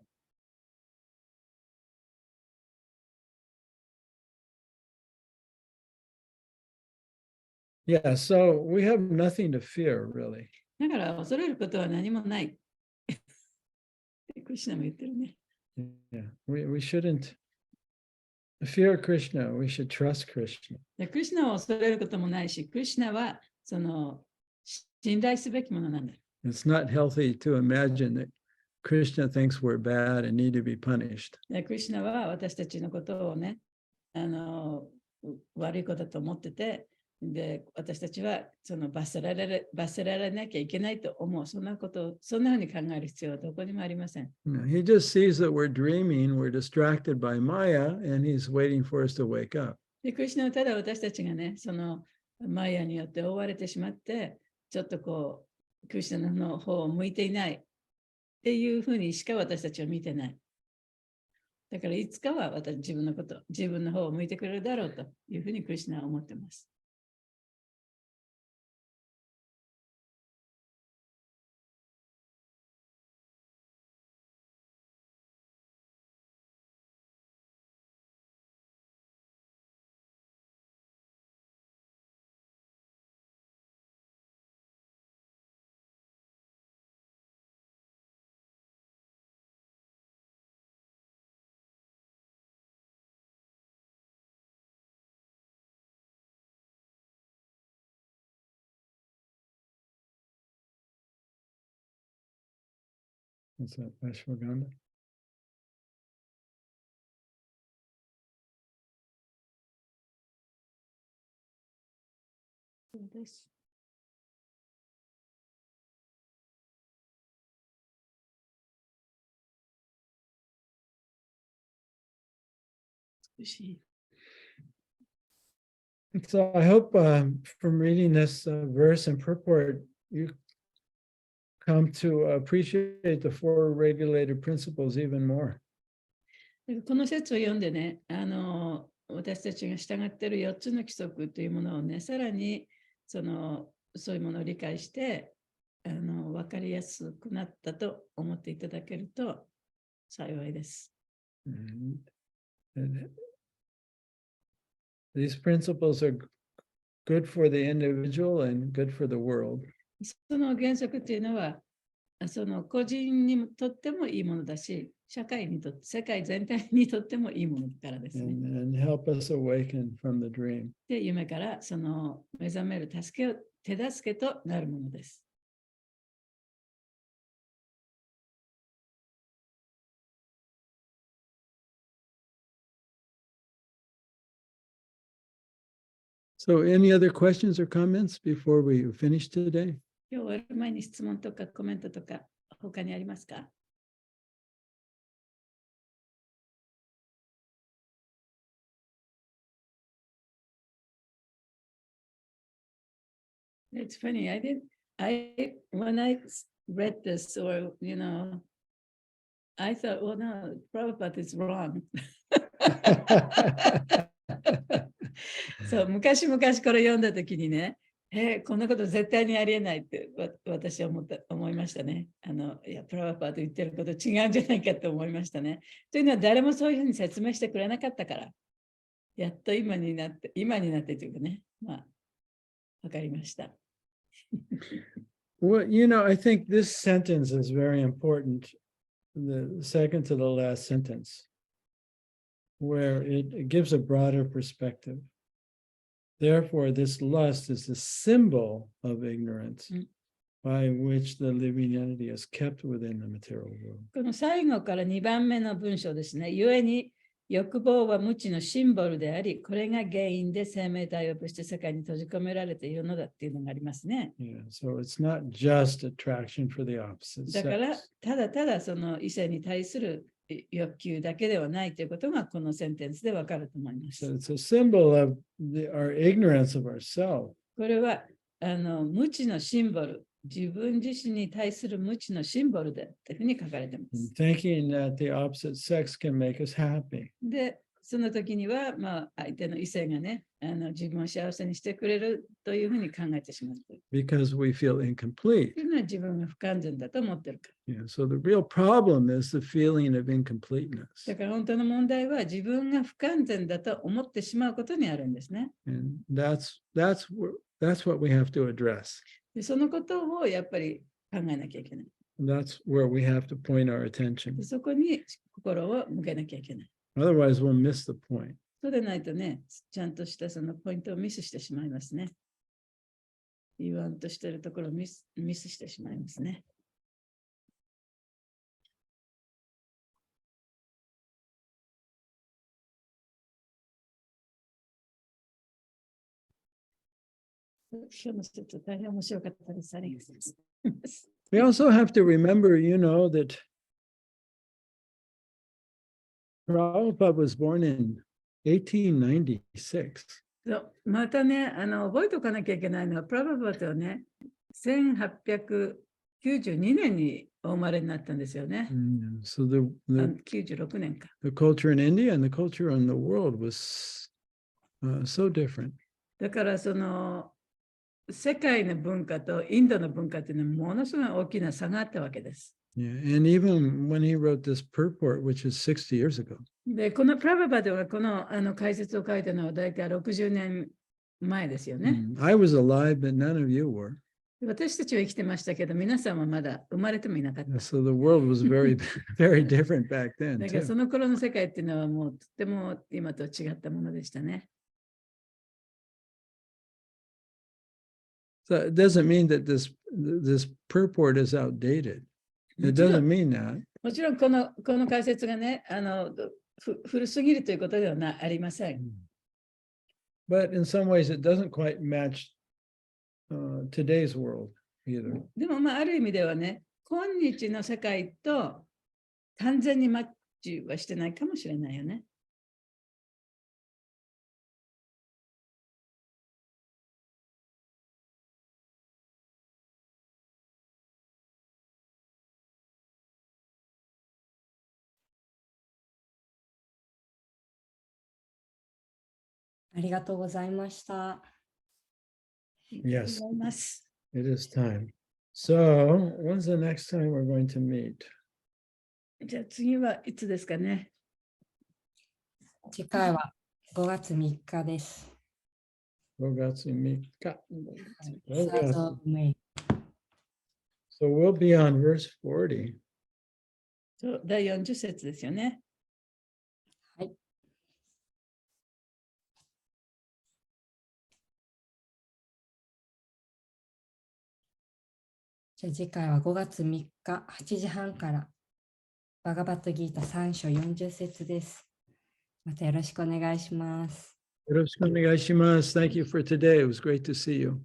Speaker 1: Yeah, so we have nothing to fear, really.
Speaker 3: だから恐れることは何もない。クリシュナも言ってるね。
Speaker 1: Yeah, we shouldn't fear Krishna. We should trust Krishna.
Speaker 3: クリシュナを恐れることもないし、クリシュナはその信頼すべきものなんだ。
Speaker 1: It's not healthy to imagine that Krishna thinks we're bad and need to be punished.
Speaker 3: クリシュナは私たちのことをね、悪いことだと思ってて、で、私たちはその罰せられなきゃいけないと思う。そんなふうに考える必要はどこにもありません。
Speaker 1: He just sees that we're dreaming, we're distracted by Maya, and he's waiting for us to wake up.
Speaker 3: で、クリシュナはただ私たちがね、そのマヤによって覆われてしまって、ちょっとこう、クリシュナの方を向いていないっていうふうにしか私たちは見てない。だからいつかは自分の方を向いてくれるだろうというふうにクリシュナは思っています。
Speaker 1: What's that? Ashwagandha?
Speaker 3: そうです。美しい。
Speaker 1: So I hope from reading this verse and purport, you come to appreciate the four regulated principles even more.
Speaker 3: この説を読んでね、私たちが従っている4つの規則というものをね、さらにそういうものを理解して、分かりやすくなったと思っていただけると幸いです。
Speaker 1: And these principles are good for the individual and good for the world.
Speaker 3: その原則というのは、その個人にとってもいいものだし、社会にとって、世界全体にとってもいいものからですね。
Speaker 1: And help us awaken from the dream.
Speaker 3: で、夢からその目覚める手助けとなるものです。
Speaker 1: So any other questions or comments before we finish today?
Speaker 3: 今日終わる前に質問とかコメントとか他にありますか？It's funny. When I read this, or I thought, well, no, Prabhupada is wrong. そう、昔々これ読んだときにね、こんなこと絶対にありえないって私は思いましたね。いや、プラバパーと言ってること違うんじゃないかと思いましたね。というのは誰もそういうふうに説明してくれなかったから、やっと今になってというかね、まあ、わかりました。
Speaker 1: Well, I think this sentence is very important, the second to the last sentence, where it gives a broader perspective. Therefore, this lust is the symbol of ignorance by which the living entity is kept within the material world.
Speaker 3: この最後から2番目の文章ですね。故に欲望は無知のシンボルであり、これが原因で生命体を物質世界に閉じ込められているのだっていうのがありますね。
Speaker 1: Yeah, so it's not just attraction for the opposite
Speaker 3: だから、
Speaker 1: sex.
Speaker 3: ただただその異性に対する欲求だけではないということがこのセンテンスでわかると思いま
Speaker 1: So
Speaker 3: す。
Speaker 1: it's a symbol of our ignorance of ourselves.
Speaker 3: これは無知のシンボル、自分自身に対する無知のシンボルでというふうに書かれていま
Speaker 1: And
Speaker 3: す。
Speaker 1: thinking that the opposite sex can make us happy.
Speaker 3: で、その時には、相手の異性がね、自分を幸せにしてくれるというふうに考えてしまっている。
Speaker 1: Because we feel incomplete.
Speaker 3: というのは自分が不完全だと思っているから。
Speaker 1: Yeah, so the real problem is the feeling of incompleteness.
Speaker 3: だから本当の問題は自分が不完全だと思ってしまうことにあるんですね。
Speaker 1: And that's what we have to address.
Speaker 3: でそのことをやっぱり考えなきゃいけない。
Speaker 1: That's where we have to point our attention.
Speaker 3: でそこに心を向けなきゃいけない。
Speaker 1: Otherwise, we'll miss the point.
Speaker 3: そうでないとね、ちゃんとしたそのポイントをミスしてしまいますね。言わんとしているところをミスしてしまいますね。今日の説大変面白かったです。ありがとうございます。
Speaker 1: We also have to remember, you know, that Prabhupada was born in 1896.
Speaker 3: そうまたね、覚えておかなきゃいけないのは、プラババトはね、1892年にお生まれになったんですよね。
Speaker 1: So the
Speaker 3: 96年か。
Speaker 1: culture in India and the culture in the world was so different.
Speaker 3: だからその世界の文化とインドの文化っていうのはものすごい大きな差があったわけです。
Speaker 1: Yeah, and even when he wrote this purport, which is 60 years ago,
Speaker 3: で、このプラババではこの解説を書いたのは大体60年前ですよね。
Speaker 1: I was alive, but none of you were.
Speaker 3: 私たちは生きてましたけど、皆さんはまだ生まれてもいなかった。
Speaker 1: So the world was very, very different back then.
Speaker 3: だから
Speaker 1: Too.
Speaker 3: その頃の世界っていうのはもうとても今と違ったものでしたね。
Speaker 1: So it doesn't mean that this purport is outdated. It doesn't mean that.
Speaker 3: もちろんこの解説がね、古すぎるということではありません。
Speaker 1: But in some ways, it doesn't quite match today's world either.
Speaker 3: でもまあある意味ではね、今日の世界と完全にマッチはしてないかもしれないよね。
Speaker 5: ありがとうございました。
Speaker 3: ありがとうございます。
Speaker 1: It is time. So when's the next time we're going to meet?
Speaker 3: じゃあ次はいつですかね。
Speaker 5: 次回は5月3日です。
Speaker 1: 5月3日。
Speaker 5: So
Speaker 1: we'll be on verse 40.
Speaker 3: そう第40節ですよね。
Speaker 5: はい。じゃあ次回は5月3日8時半からバガバットギータ3章40節です。またよろしくお願いします。
Speaker 1: よろしくお願いします。Thank you for today. It was great to see you.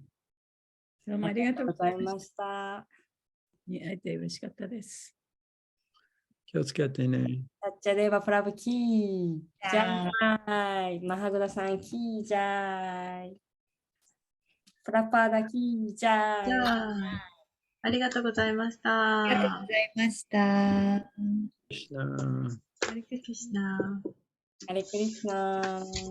Speaker 3: どうもありがとうございまし
Speaker 5: ました。
Speaker 3: に会えて嬉しかったです。
Speaker 1: 気をつけてね。
Speaker 5: タッチャデーバプラブキー。じゃーい。マハグダさんキーじゃーい。プラパーダキーじゃーい。
Speaker 8: じゃあ、ありがとうございました。
Speaker 4: ありがとうございました。
Speaker 8: ハレクリシナ。
Speaker 5: ハレクリスナー。